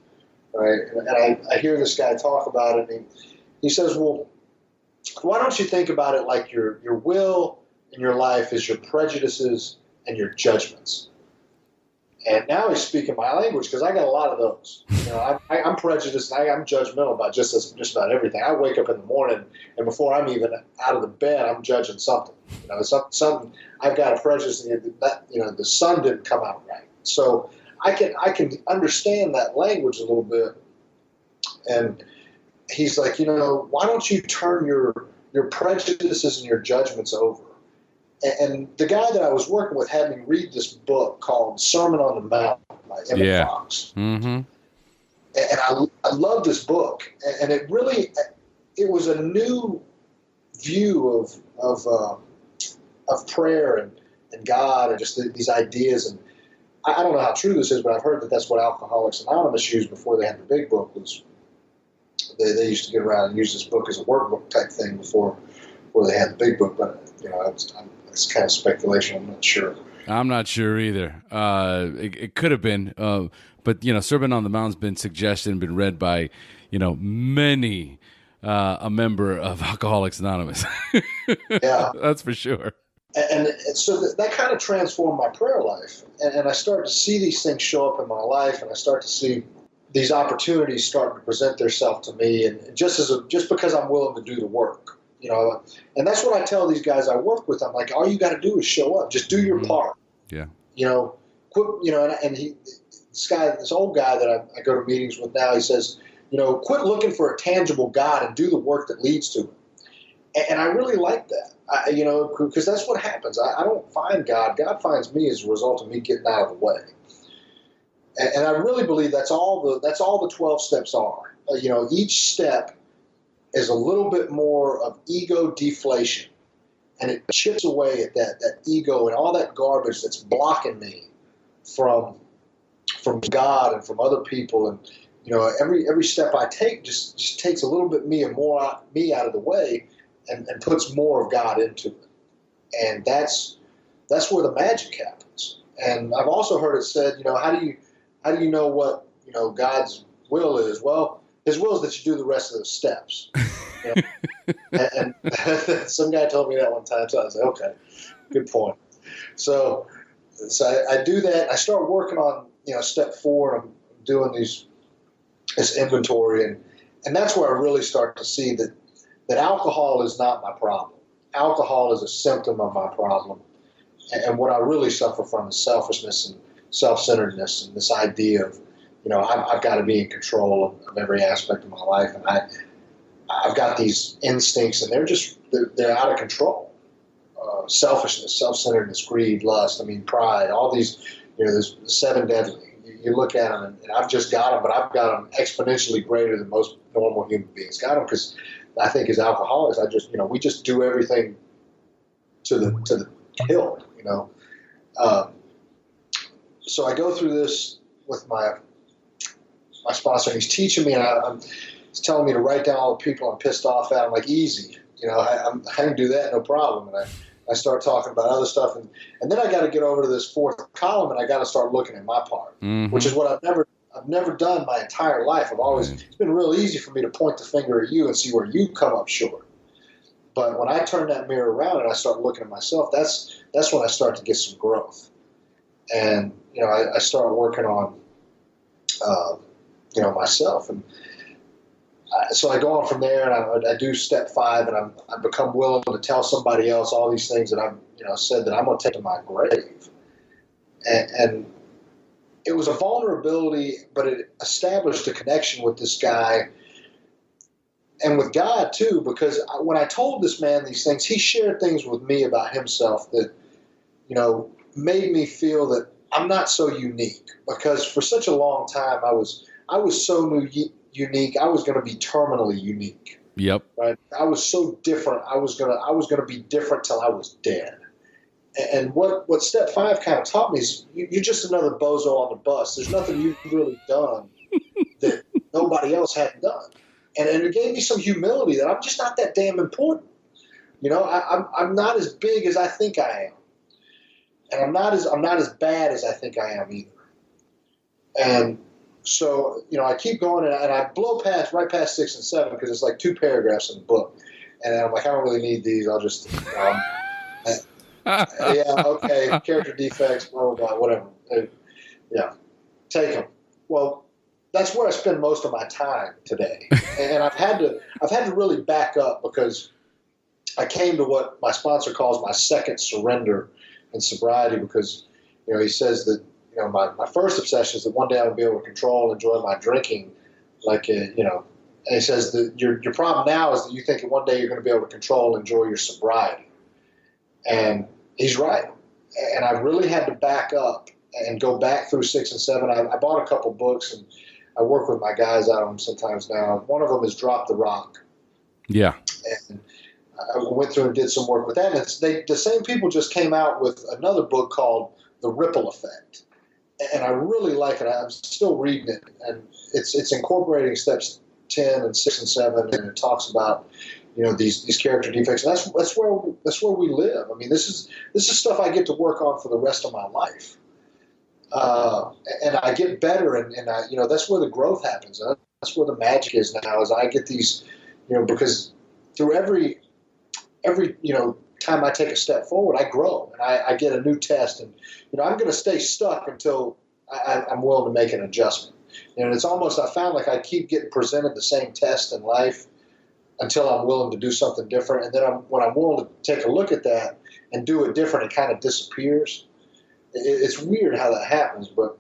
[SPEAKER 1] right? And I hear this guy talk about it, and he says, well, why don't you think about it like your will in your life is your prejudices and your judgments? And now he's speaking my language, because I got a lot of those. I'm prejudiced, and I'm judgmental about just about everything. I wake up in the morning, and before I'm even out of the bed, I'm judging something. Something I've got a prejudice that the sun didn't come out right. So I can understand that language a little bit. And he's like, why don't you turn your prejudices and your judgments over? And the guy that I was working with had me read this book called Sermon on the Mount by Emmett Fox.
[SPEAKER 2] Mm-hmm.
[SPEAKER 1] And I love this book. And it was a new view of prayer and God and just these ideas. And I don't know how true this is, but I've heard that that's what Alcoholics Anonymous used before they had the big book. They used to get around and use this book as a workbook type thing before they had the big book. But it's kind of speculation. I'm not sure.
[SPEAKER 2] I'm not sure either. It could have been, but Sermon on the Mount's been suggested and been read by many a member of Alcoholics Anonymous.
[SPEAKER 1] Yeah,
[SPEAKER 2] that's for sure.
[SPEAKER 1] And so that kind of transformed my prayer life, and I started to see these things show up in my life, and I start to see these opportunities starting to present themselves to me, and just because I'm willing to do the work. And that's what I tell these guys I work with. I'm like, all you got to do is show up. Just do your part.
[SPEAKER 2] Yeah.
[SPEAKER 1] Quit. And this old guy that I go to meetings with now, he says, quit looking for a tangible God and do the work that leads to it. And I really like that. Because that's what happens. I don't find God. God finds me as a result of me getting out of the way. And I really believe that's all the 12 steps are. Each step is a little bit more of ego deflation, and it chips away at that ego and all that garbage that's blocking me from God and from other people. And every step I take just takes a little bit more me out of the way and puts more of God into it. And that's where the magic happens. And I've also heard it said, how do you know what God's will is? Well, his will is that you do the rest of those steps. And some guy told me that one time, so I was like, okay, good point. So I do that. I start working on step 4. I'm doing this inventory, and that's where I really start to see that alcohol is not my problem. Alcohol is a symptom of my problem, and what I really suffer from is selfishness and self-centeredness, and this idea of I've got to be in control of every aspect of my life, and I've got these instincts, and they're out of control. Selfishness, self-centeredness, greed, lust, pride, all these, there's 7 deadly. You look at them, and I've just got them, but I've got them exponentially greater than most normal human beings got them, because I think as alcoholics, we just do everything to the hilt, So I go through this with my sponsor, and he's teaching me, and he's telling me to write down all the people I'm pissed off at. I'm like, easy, I can do that, no problem. And I start talking about other stuff, and then I got to get over to this 4th column, and I got to start looking at my part, which is what I've never done my entire life. It's been real easy for me to point the finger at you and see where you come up short. But when I turn that mirror around and I start looking at myself, that's when I start to get some growth. And I start working on myself, and so I go on from there, and I do step 5, and I become willing to tell somebody else all these things that I've said that I'm going to take to my grave, and it was a vulnerability, but it established a connection with this guy and with God too, because when I told this man these things, he shared things with me about himself that made me feel that I'm not so unique, because for such a long time I was so unique. I was going to be terminally unique.
[SPEAKER 2] Yep.
[SPEAKER 1] Right. I was so different. I was gonna be different till I was dead. And what step 5 kind of taught me is you're just another bozo on the bus. There's nothing you've really done that nobody else hadn't done. And it gave me some humility that I'm just not that damn important. You know, I'm not as big as I think I am. And I'm not as bad as I think I am either. And so, you know, I keep going and I blow right past 6 and 7 because it's like 2 paragraphs in the book. And I'm like, I don't really need these. I'll just, yeah, okay, character defects, blah, blah, blah, whatever. Yeah, take them. Well, that's where I spend most of my time today. And I've had to really back up, because I came to what my sponsor calls my second surrender in sobriety, because, you know, he says that, you know, my first obsession is that one day I would be able to control and enjoy my drinking, like, you know, and he says that your problem now is that you think that one day you're going to be able to control and enjoy your sobriety. And he's right. And I really had to back up and go back through 6 and 7. I bought a couple books, and I work with my guys out on them sometimes now. One of them is Drop the Rock.
[SPEAKER 2] Yeah.
[SPEAKER 1] And I went through and did some work with that. And the same people just came out with another book called The Ripple Effect. And I really like it. I'm still reading it, and it's incorporating steps 10 and 6 and 7, and it talks about, you know, these character defects. And that's where we live. I mean, this is stuff I get to work on for the rest of my life, and I get better, and I, you know, that's where the growth happens. That's where the magic is now. Is I get these, you know, because through every you know, time I take a step forward, I grow, and I get a new test, and, you know, I'm going to stay stuck until I'm willing to make an adjustment. And it's almost, I found like I keep getting presented the same test in life until I'm willing to do something different. And then when I'm willing to take a look at that and do it different, it kind of disappears. It's weird how that happens. But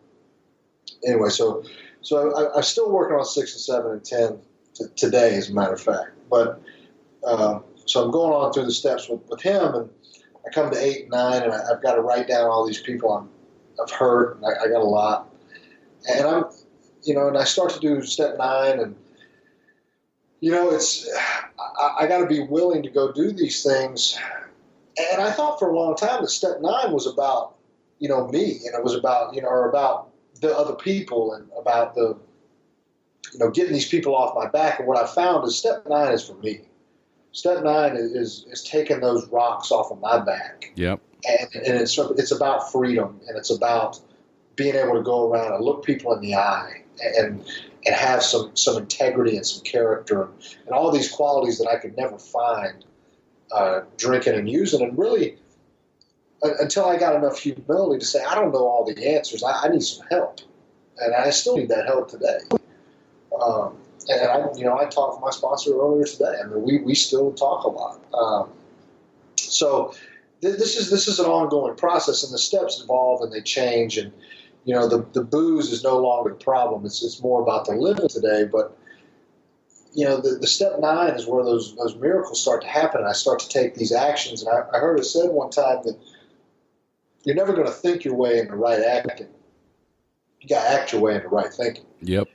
[SPEAKER 1] anyway, so I'm still working on 6 and 7 and 10 today, as a matter of fact. But so I'm going on through the steps with him, and I come to 8 and 9, and I've got to write down all these people I've hurt, and I got a lot. And I'm, you know, and I start to do step 9, and, you know, I got to be willing to go do these things. And I thought for a long time that step 9 was about, you know, me, and it was about, you know, or about the other people, and about the, you know, getting these people off my back. And what I found is step 9 is for me. Step 9 is taking those rocks off of my back.
[SPEAKER 2] Yep.
[SPEAKER 1] And it's about freedom, and it's about being able to go around and look people in the eye, and have some integrity and some character, and all these qualities that I could never find drinking and using. And really, until I got enough humility to say, I don't know all the answers. I need some help, and I still need that help today. And I talked to my sponsor earlier today. I mean, we still talk a lot. So this is an ongoing process, and the steps evolve and they change. And, you know, the booze is no longer the problem. It's more about the living today. But, you know, the step 9 is where those miracles start to happen, and I start to take these actions. And I heard it said one time that you're never going to think your way into right acting. You got to act your way into right thinking.
[SPEAKER 2] Yep.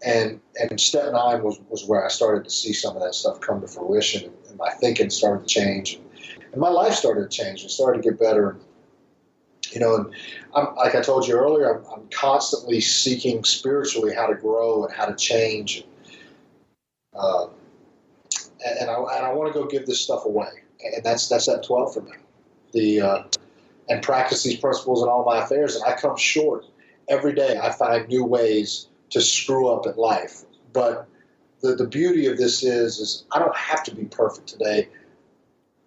[SPEAKER 1] And step 9 was where I started to see some of that stuff come to fruition, and my thinking started to change, and my life started to change and started to get better. You know, and like I told you earlier, I'm constantly seeking spiritually how to grow and how to change. And I want to go give this stuff away, and that's step 12 for me. And practice these principles in all my affairs, and I come short every day. I find new ways to screw up at life. But the beauty of this is I don't have to be perfect today.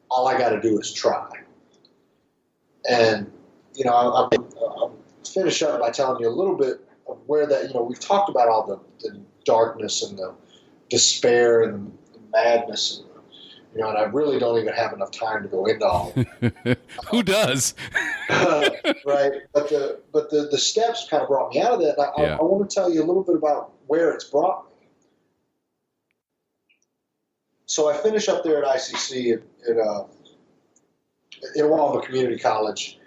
[SPEAKER 1] All I got to do is try. And, you know, I'll finish up by telling you a little bit of where that, you know, we've talked about all the darkness and the despair and the madness, and, you know, and I really don't even have enough time to go into all of it.
[SPEAKER 2] Who does?
[SPEAKER 1] Right. But the steps kind of brought me out of that. I want to tell you a little bit about where it's brought me. So I finish up there at ICC at Walma Community College,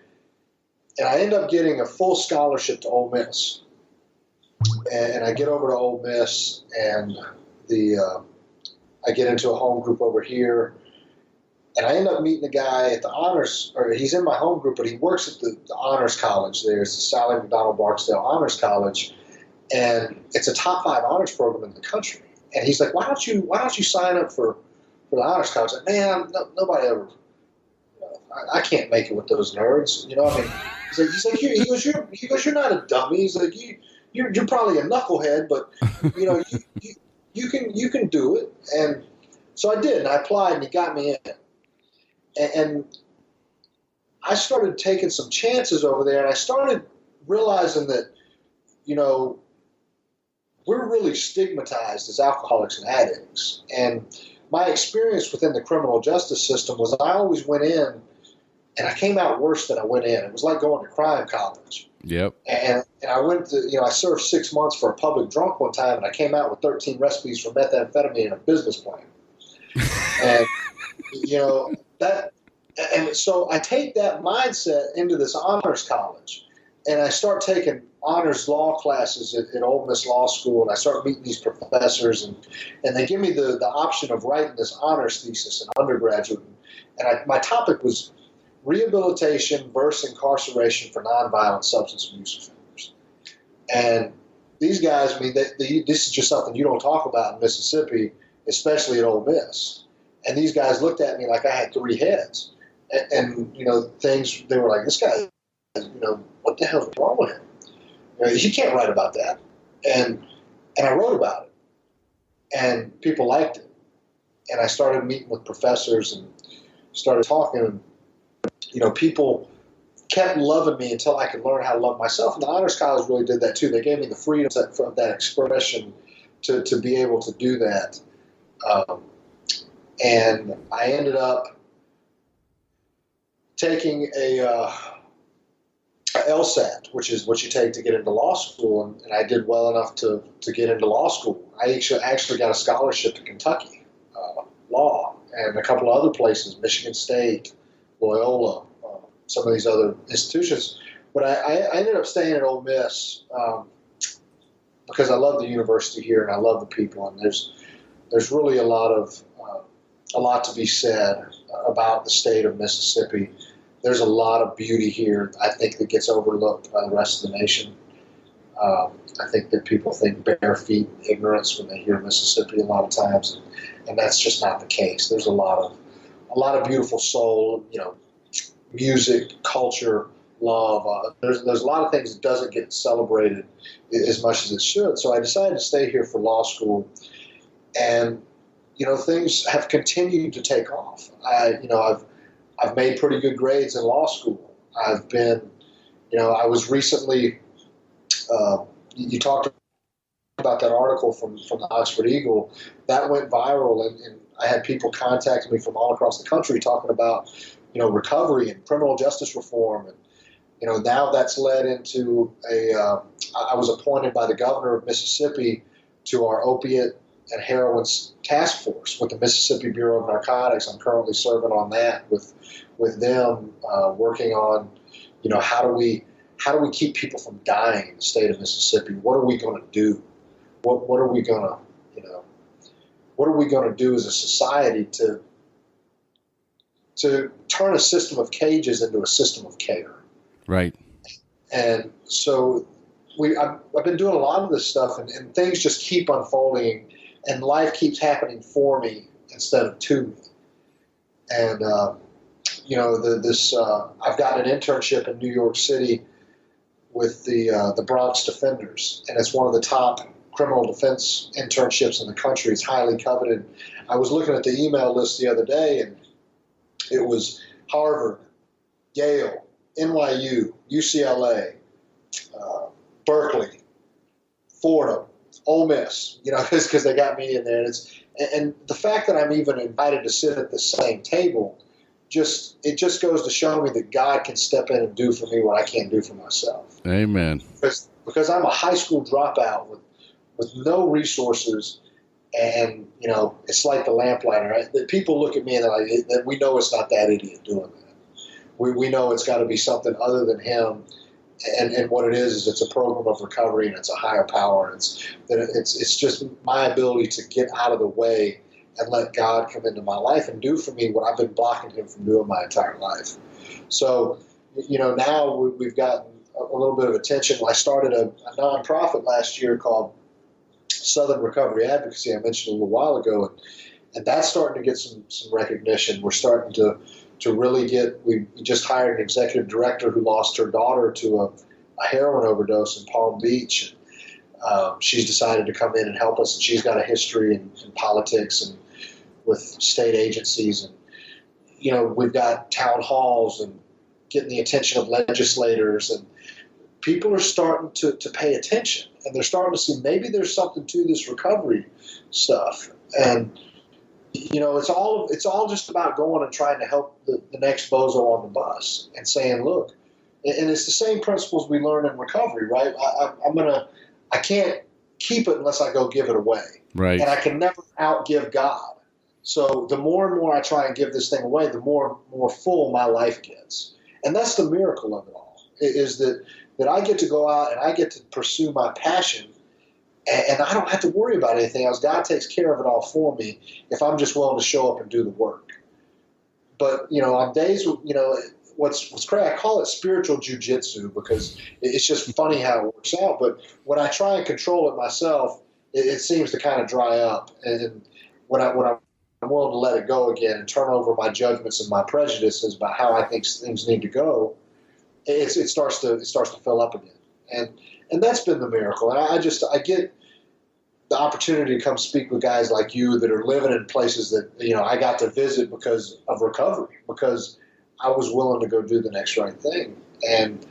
[SPEAKER 1] And I end up getting a full scholarship to Ole Miss. And I get over to Ole Miss, and I get into a home group over here. And I end up meeting a guy at the honors, or he's in my home group, but he works at the honors college there. It's the Sally McDonald Barksdale Honors College, and it's a top 5 honors program in the country. And he's like, why don't you sign up for the honors college? Like, man, nobody ever. I can't make it with those nerds. You know, I mean, he goes, you're not a dummy. He's like, you're probably a knucklehead, but you know, you can do it. And so I did, and I applied, and he got me in. And I started taking some chances over there, and I started realizing that, you know, we're really stigmatized as alcoholics and addicts. And my experience within the criminal justice system was I always went in, and I came out worse than I went in. It was like going to crime college.
[SPEAKER 2] Yep.
[SPEAKER 1] And I went to, you know, I served 6 months for a public drunk one time, and I came out with 13 recipes for methamphetamine and a business plan. And, you know, and so I take that mindset into this honors college, and I start taking honors law classes at Ole Miss Law School, and I start meeting these professors, and they give me the option of writing this honors thesis in undergraduate. And my topic was rehabilitation versus incarceration for nonviolent substance abuse offenders. And these guys, I mean, this is just something you don't talk about in Mississippi, especially at Ole Miss. And these guys looked at me like I had 3 heads. And you know, they were like, this guy, you know, what the hell is wrong with him? You know, he can't write about that. And I wrote about it. And people liked it. And I started meeting with professors and started talking. And, you know, people kept loving me until I could learn how to love myself. And the honors college really did that too. They gave me the freedom of that expression to be able to do that. And I ended up taking a LSAT, which is what you take to get into law school, and I did well enough to get into law school. I actually got a scholarship to Kentucky law and a couple of other places, Michigan State, Loyola, some of these other institutions. But I ended up staying at Ole Miss because I love the university here and I love the people, and there's really a lot to be said about the state of Mississippi. There's a lot of beauty here, I think, that gets overlooked by the rest of the nation. I think that people think bare feet and ignorance when they hear Mississippi a lot of times, and that's just not the case. There's a lot of beautiful soul, you know, music, culture, love. There's a lot of things that doesn't get celebrated as much as it should. So I decided to stay here for law school, and you know, things have continued to take off. I've made pretty good grades in law school. I've been, you know, I was recently, you talked about that article from the Oxford Eagle. That went viral, and I had people contacting me from all across the country talking about, you know, recovery and criminal justice reform. And, you know, now that's led into I was appointed by the governor of Mississippi to our opiate and heroin task force with the Mississippi Bureau of Narcotics. I'm currently serving on that with them, working on, you know, how do we keep people from dying in the state of Mississippi? What are we going to do? What are we going to, you know, what are we going to do as a society to turn a system of cages into a system of care?
[SPEAKER 2] Right.
[SPEAKER 1] And so I've been doing a lot of this stuff, and things just keep unfolding, and life keeps happening for me instead of to me. And, you know, I've gotten an internship in New York City with the Bronx Defenders, and it's one of the top criminal defense internships in the country. It's highly coveted. I was looking at the email list the other day, and it was Harvard, Yale, NYU, UCLA, Berkeley, Fordham, Ole Miss, you know, because they got me in there. And the fact that I'm even invited to sit at the same table, it just goes to show me that God can step in and do for me what I can't do for myself.
[SPEAKER 2] Amen.
[SPEAKER 1] Because I'm a high school dropout with no resources, and, you know, it's like the Lamplighter. Right? People look at me and they're like, we know it's not that idiot doing that. we know it's got to be something other than him. And what it is it's a program of recovery, and it's a higher power. It's just my ability to get out of the way and let God come into my life and do for me what I've been blocking him from doing my entire life. So, now we've gotten a little bit of attention. I started a nonprofit last year called Southern Recovery Advocacy, I mentioned a little while ago, and that's starting to get some recognition. We're starting to really we just hired an executive director who lost her daughter to a heroin overdose in Palm Beach. She's decided to come in and help us, and she's got a history in politics and with state agencies. And, we've got town halls and getting the attention of legislators, and people are starting to pay attention, and they're starting to see maybe there's something to this recovery stuff. And it's all just about going and trying to help the next bozo on the bus and saying, look, and it's the same principles we learn in recovery, right? I can't keep it unless I go give it away.
[SPEAKER 2] Right. And
[SPEAKER 1] I can never outgive God. So the more and more I try and give this thing away, the more full my life gets. And that's the miracle of it all, is that I get to go out and I get to pursue my passion, and I don't have to worry about anything else. God takes care of it all for me if I'm just willing to show up and do the work. But, on days, what's crazy, I call it spiritual jujitsu because it's just funny how it works out. But when I try and control it myself, it seems to kind of dry up. And when I'm willing to let it go again and turn over my judgments and my prejudices about how I think things need to go, it starts to fill up again. And that's been the miracle. And I get the opportunity to come speak with guys like you that are living in places that, I got to visit because of recovery, because I was willing to go do the next right thing. And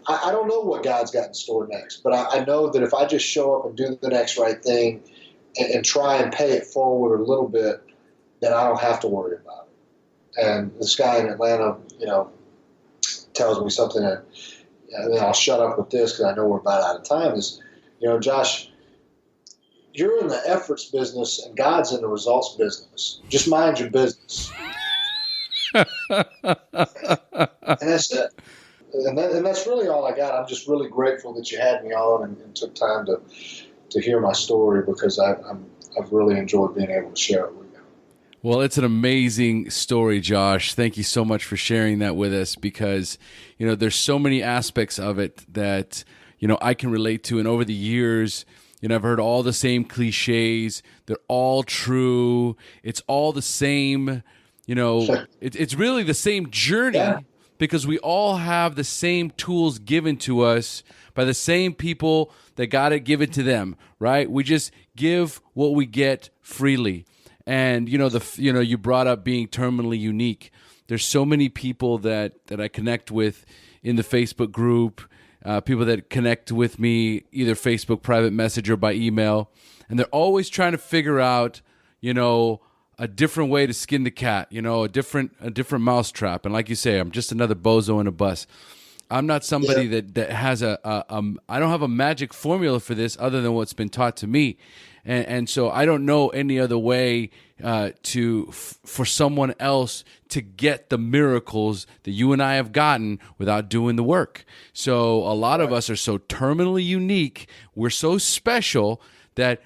[SPEAKER 1] I don't know what God's got in store next, but I know that if I just show up and do the next right thing and try and pay it forward a little bit, then I don't have to worry about it. And this guy in Atlanta, tells me something that, and then I'll shut up with this because I know we're about out of time, is, Josh, you're in the efforts business and God's in the results business. Just mind your business. And that's it. And that's really all I got. I'm just really grateful that you had me on and took time to hear my story, because I've really enjoyed being able to share it with you.
[SPEAKER 2] Well, it's an amazing story, Josh. Thank you so much for sharing that with us, because, there's so many aspects of it that, I can relate to. And over the years, I've heard all the same cliches. They're all true. It's all the same, it's really the same journey. Yeah. Because we all have the same tools given to us by the same people that got it given to them, right? We just give what we get freely. And, you brought up being terminally unique. There's so many people that I connect with in the Facebook group, people that connect with me, either Facebook private message or by email. And they're always trying to figure out, a different way to skin the cat, a different mousetrap. And like you say, I'm just another bozo in a bus. I'm not somebody that has I don't have a magic formula for this other than what's been taught to me. And so I don't know any other way for someone else to get the miracles that you and I have gotten without doing the work. So a lot of us are so terminally unique. We're so special that,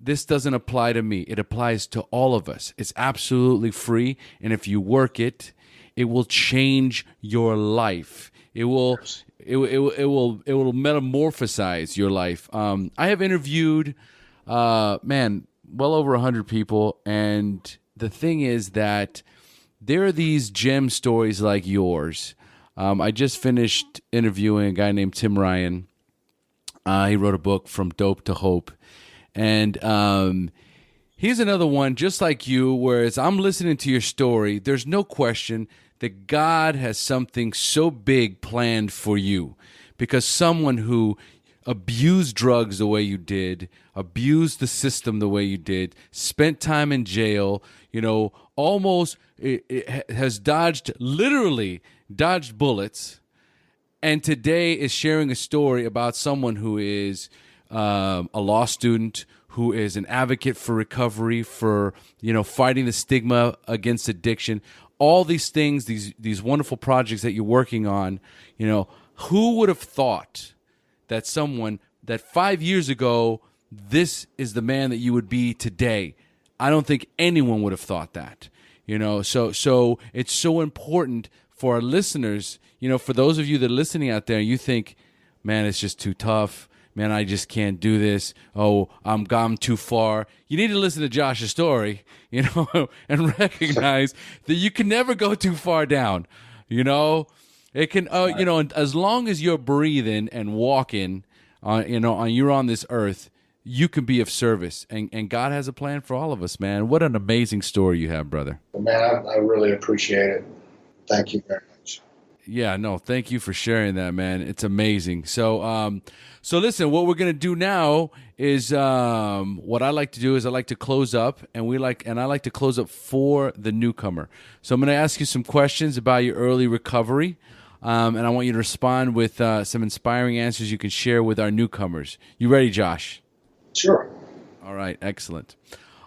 [SPEAKER 2] this doesn't apply to me. It applies to all of us. It's absolutely free. And if you work it, it will change your life. It will metamorphosize your life. I have interviewed, well over 100 people. And the thing is that there are these gem stories like yours. I just finished interviewing a guy named Tim Ryan. He wrote a book, From Dope to Hope. And he's another one just like you, whereas I'm listening to your story, there's no question that God has something so big planned for you, because someone who abused drugs the way you did, abused the system the way you did, spent time in jail, almost has literally dodged bullets, and today is sharing a story about someone who is a law student, who is an advocate for recovery, for fighting the stigma against addiction. all these things, these wonderful projects that you're working on, who would have thought that someone that 5 years ago, this is the man that you would be today? I don't think anyone would have thought that, so it's so important for our listeners, for those of you that are listening out there, you think, man, it's just too tough. Man, I just can't do this. Oh, I'm gone too far. You need to listen to Josh's story, and recognize that you can never go too far down. It can, as long as you're breathing and walking, you're on this earth, you can be of service. And God has a plan for all of us, man. What an amazing story you have, brother.
[SPEAKER 1] Well, man, I really appreciate it. Thank you very much.
[SPEAKER 2] Yeah, no, thank you for sharing that, man. It's amazing. So, listen, what we're gonna do now is what I like to do is I like to close up, and I like to close up for the newcomer. So I'm gonna ask you some questions about your early recovery, and I want you to respond with some inspiring answers you can share with our newcomers. You ready, Josh?
[SPEAKER 1] Sure.
[SPEAKER 2] All right, excellent.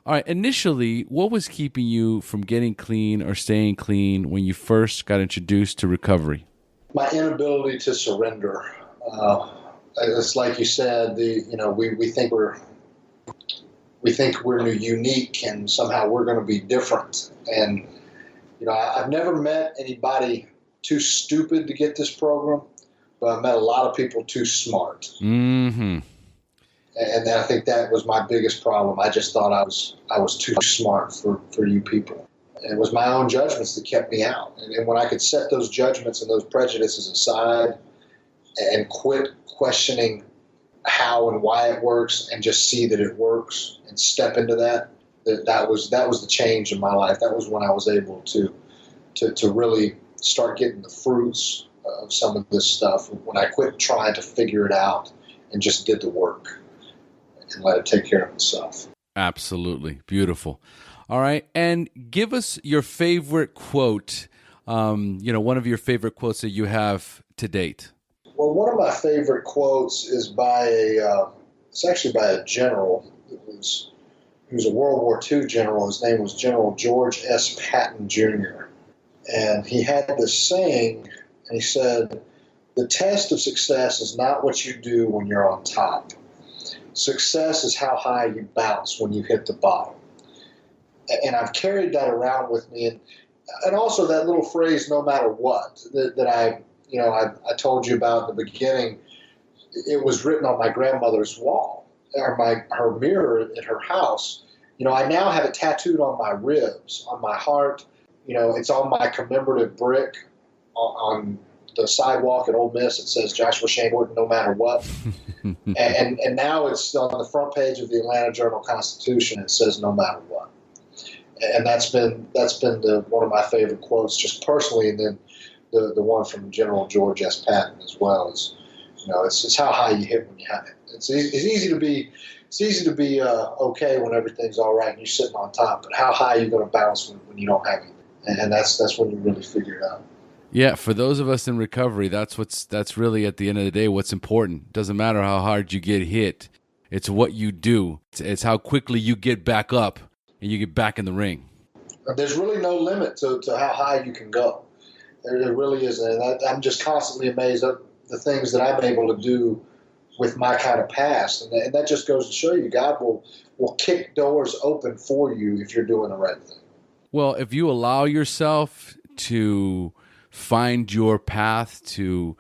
[SPEAKER 2] All right, initially, what was keeping you from getting clean or staying clean when you first got introduced to recovery?
[SPEAKER 1] My inability to surrender. It's like you said, we think we're unique and somehow we're going to be different. And, I've never met anybody too stupid to get this program, but I've met a lot of people too smart.
[SPEAKER 2] Mm-hmm.
[SPEAKER 1] And I think that was my biggest problem. I just thought I was too smart for you people. And it was my own judgments that kept me out. And when I could set those judgments and those prejudices aside and quit questioning how and why it works and just see that it works and step into that was the change in my life. That was when I was able to really start getting the fruits of some of this stuff, when I quit trying to figure it out and just did the work and let it take care of itself.
[SPEAKER 2] Absolutely. Beautiful. All right. And give us your favorite quote, one of your favorite quotes that you have to date.
[SPEAKER 1] Well, one of my favorite quotes is it's actually by a general. He was a World War II general. His name was General George S. Patton Jr. And he had this saying, and he said, "The test of success is not what you do when you're on top. Success is how high you bounce when you hit the bottom." And I've carried that around with me. And also that little phrase, "no matter what," that I told you about in the beginning. It was written on my grandmother's wall, or her mirror at her house. I now have it tattooed on my ribs, on my heart. It's on my commemorative brick on the sidewalk at Ole Miss. It says Joshua Horton, no matter what. and now it's on the front page of the Atlanta Journal-Constitution. It says no matter what. And that's been one of my favorite quotes, just personally. And then the one from General George S. Patton as well is, it's how high you hit when you have it. It's easy to be okay when everything's all right and you're sitting on top, but how high are you going to bounce when you don't have anything? And that's when you really figure it out.
[SPEAKER 2] Yeah, for those of us in recovery, that's really at the end of the day what's important. Doesn't matter how hard you get hit. It's what you do. It's how quickly you get back up and you get back in the ring.
[SPEAKER 1] There's really no limit to how high you can go. There really isn't. And I'm just constantly amazed at the things that I'm able to do with my kind of past. And that just goes to show you God will kick doors open for you if you're doing the right thing.
[SPEAKER 2] Well, if you allow yourself to find your path, to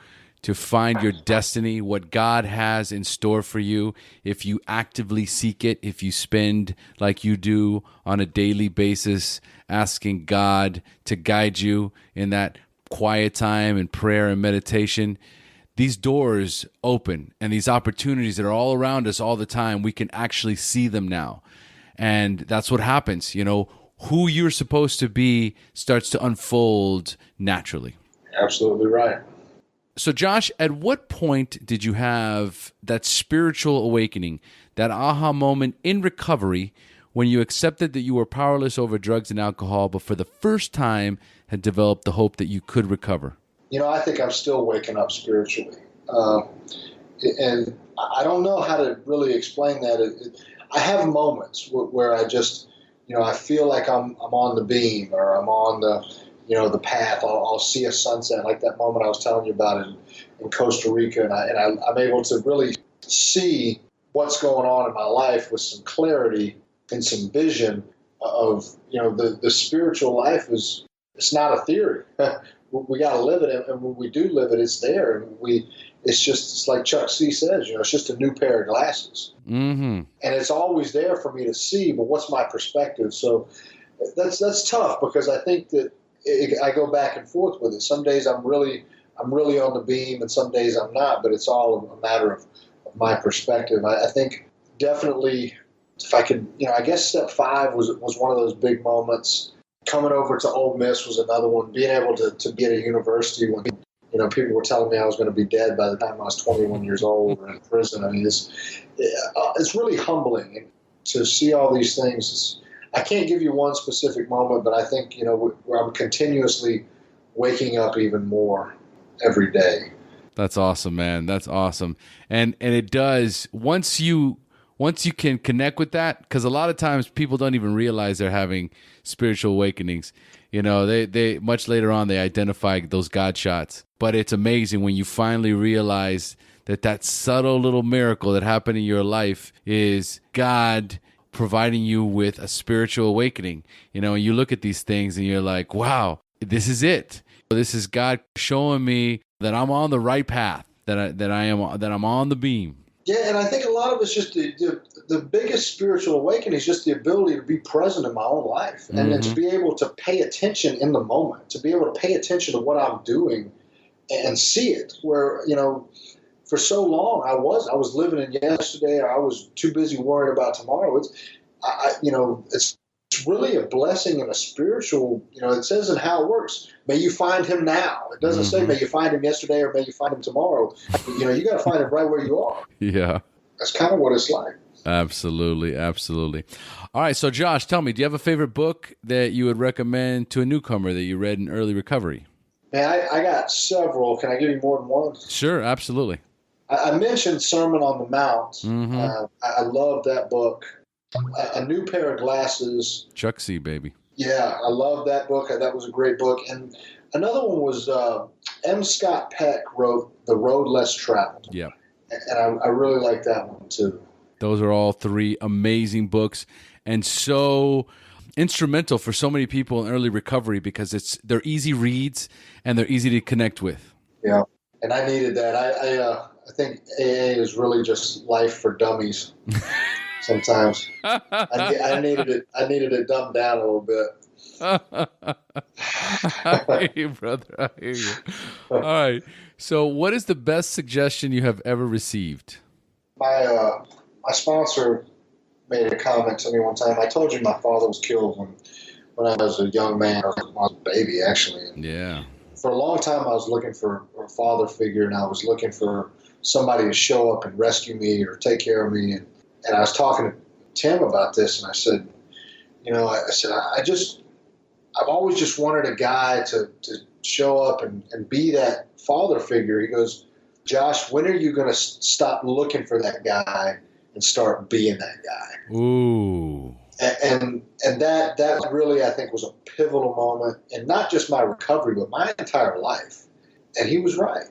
[SPEAKER 2] find your destiny, what God has in store for you, if you actively seek it, if you spend like you do on a daily basis asking God to guide you in that quiet time and prayer and meditation, these doors open and these opportunities that are all around us all the time, we can actually see them now. And that's what happens. Who you're supposed to be starts to unfold naturally.
[SPEAKER 1] Absolutely right.
[SPEAKER 2] So, Josh, at what point did you have that spiritual awakening, that aha moment in recovery when you accepted that you were powerless over drugs and alcohol, but for the first time had developed the hope that you could recover?
[SPEAKER 1] I think I'm still waking up spiritually. And I don't know how to really explain that. I have moments where I just, I feel like I'm on the beam, or I'm on the, the path. I'll see a sunset, like that moment I was telling you about in Costa Rica, and I'm able to really see what's going on in my life with some clarity and some vision of, the spiritual life it's not a theory. We got to live it, and when we do live it, it's there. And it's like Chuck C says, it's just a new pair of glasses.
[SPEAKER 2] Mm-hmm.
[SPEAKER 1] And it's always there for me to see, but what's my perspective? So that's tough, because I think that I go back and forth with it. Some days I'm really on the beam, and some days I'm not, but it's all a matter of my perspective. I think definitely, if I could, I guess step 5 was one of those big moments. Coming over to Ole Miss was another one. Being able to be at a university when, people were telling me I was going to be dead by the time I was 21 years old or in prison. I mean, it's really humbling, and to see all these things. I can't give you one specific moment, but I think, where I'm continuously waking up even more every day.
[SPEAKER 2] That's awesome, man. That's awesome. And it does, once you can connect with that, because a lot of times people don't even realize they're having spiritual awakenings. They much later on, they identify those God shots. But it's amazing when you finally realize that subtle little miracle that happened in your life is God providing you with a spiritual awakening. And you look at these things and you're like, wow, this is it. This is God showing me that I'm on the right path, that I'm on the beam.
[SPEAKER 1] Yeah, and I think a lot of it's just the biggest spiritual awakening is just the ability to be present in my own life, and then to be able to pay attention in the moment, to be able to pay attention to what I'm doing and see it. Where, for so long I was living in yesterday, or I was too busy worrying about tomorrow. It's really a blessing and a spiritual, it says in How It Works, may you find him now. It doesn't say may you find him yesterday or may you find him tomorrow. You got to find him right where you are.
[SPEAKER 2] Yeah.
[SPEAKER 1] That's kind of what it's like.
[SPEAKER 2] Absolutely. Absolutely. All right. So Josh, tell me, do you have a favorite book that you would recommend to a newcomer that you read in early recovery? Man,
[SPEAKER 1] I got several. Can I give you more than one?
[SPEAKER 2] Sure. Absolutely.
[SPEAKER 1] I mentioned Sermon on the Mount.
[SPEAKER 2] Mm-hmm.
[SPEAKER 1] I love that book. A New Pair of Glasses.
[SPEAKER 2] Chuck C, baby.
[SPEAKER 1] Yeah, I love that book. That was a great book. And another one was M. Scott Peck wrote The Road Less Traveled.
[SPEAKER 2] Yeah.
[SPEAKER 1] And I really like that one too.
[SPEAKER 2] Those are all 3 amazing books and so instrumental for so many people in early recovery, because they're easy reads and they're easy to connect with.
[SPEAKER 1] Yeah, and I needed that. I think AA is really just life for dummies. Sometimes I needed it dumbed down a little bit.
[SPEAKER 2] I hear you, brother. I hear you. All right. So, what is the best suggestion you have ever received?
[SPEAKER 1] My sponsor made a comment to me one time. I told you my father was killed when I was a young man, or when I was a baby, actually.
[SPEAKER 2] Yeah.
[SPEAKER 1] For a long time, I was looking for a father figure, and I was looking for somebody to show up and rescue me or take care of me. And I was talking to Tim about this, and I said, I've always just wanted a guy to show up and be that father figure. He goes, Josh, when are you going to stop looking for that guy and start being that guy?
[SPEAKER 2] Ooh.
[SPEAKER 1] And that really, I think, was a pivotal moment in not just my recovery, but my entire life. And he was right.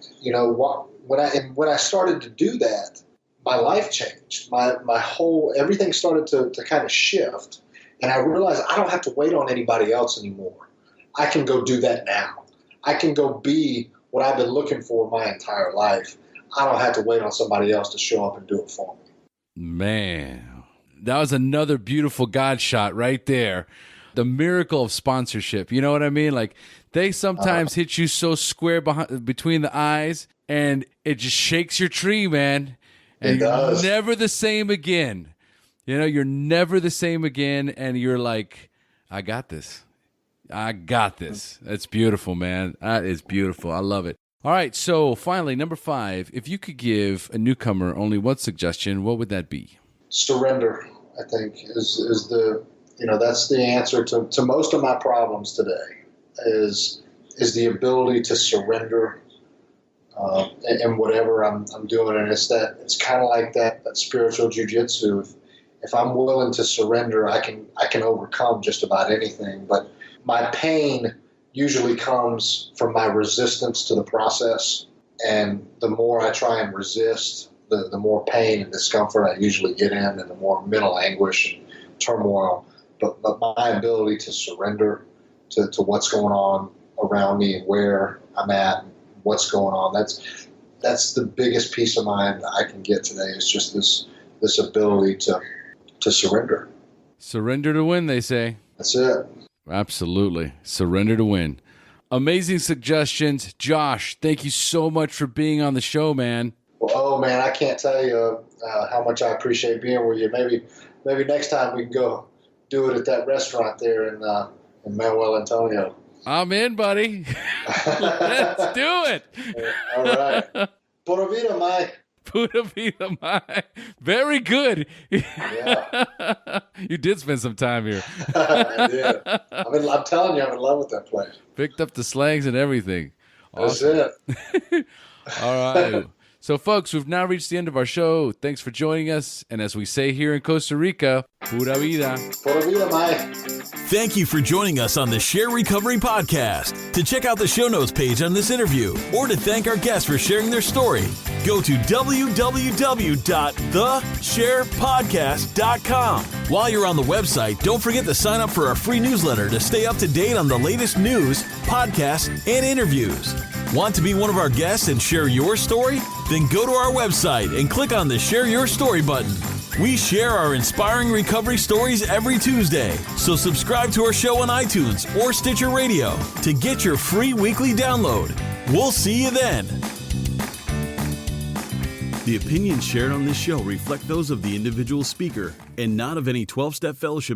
[SPEAKER 1] When I started to do that, my life changed. My whole, everything started to kind of shift. And I realized I don't have to wait on anybody else anymore. I can go do that now. I can go be what I've been looking for my entire life. I don't have to wait on somebody else to show up and do it for me.
[SPEAKER 2] Man, that was another beautiful God shot right there. The miracle of sponsorship. You know what I mean? Like, they sometimes hit you so square between the eyes, and it just shakes your tree, man. And you're never the same again. You're never the same again, and you're like, I got this. I got this. That's beautiful, man. That is beautiful. I love it. All right, so finally, number 5, if you could give a newcomer only one suggestion, what would that be?
[SPEAKER 1] Surrender, I think, is the, that's the answer to most of my problems today, is the ability to surrender in whatever I'm doing. And it's kind of like that spiritual jiu-jitsu. If I'm willing to surrender, I can overcome just about anything. But my pain usually comes from my resistance to the process. And the more I try and resist, the more pain and discomfort I usually get in, and the more mental anguish and turmoil. But my ability to surrender to what's going on around me and where I'm at and what's going on, that's the biggest peace of mind I can get today, is just this ability to surrender.
[SPEAKER 2] Surrender to win, they say.
[SPEAKER 1] That's it.
[SPEAKER 2] Absolutely. Surrender to win. Amazing suggestions. Josh, thank you so much for being on the show, man.
[SPEAKER 1] Well, man, I can't tell you how much I appreciate being with you. Maybe next time we can go do it at that restaurant there in Manuel Antonio.
[SPEAKER 2] I'm in, buddy. Let's do it.
[SPEAKER 1] All right. Pura vida, Mike.
[SPEAKER 2] Pura vida, Mike. Very good.
[SPEAKER 1] Yeah.
[SPEAKER 2] You did spend some time here.
[SPEAKER 1] I did. I'm telling you, I'm in love with that place.
[SPEAKER 2] Picked up the slangs and everything.
[SPEAKER 1] Awesome. That's it.
[SPEAKER 2] All right. So, folks, we've now reached the end of our show. Thanks for joining us. And as we say here in Costa Rica, pura vida.
[SPEAKER 1] Pura vida, Mike.
[SPEAKER 3] Thank you for joining us on the SHAIR Recovery Podcast. To check out the show notes page on this interview, or to thank our guests for sharing their story, go to www.theshairpodcast.com. While you're on the website, don't forget to sign up for our free newsletter to stay up to date on the latest news, podcasts, and interviews. Want to be one of our guests and share your story? Then go to our website and click on the Share Your Story button. We share our inspiring recovery stories every Tuesday, so subscribe to our show on iTunes or Stitcher Radio to get your free weekly download. We'll see you then. The opinions shared on this show reflect those of the individual speaker and not of any 12-Step Fellowship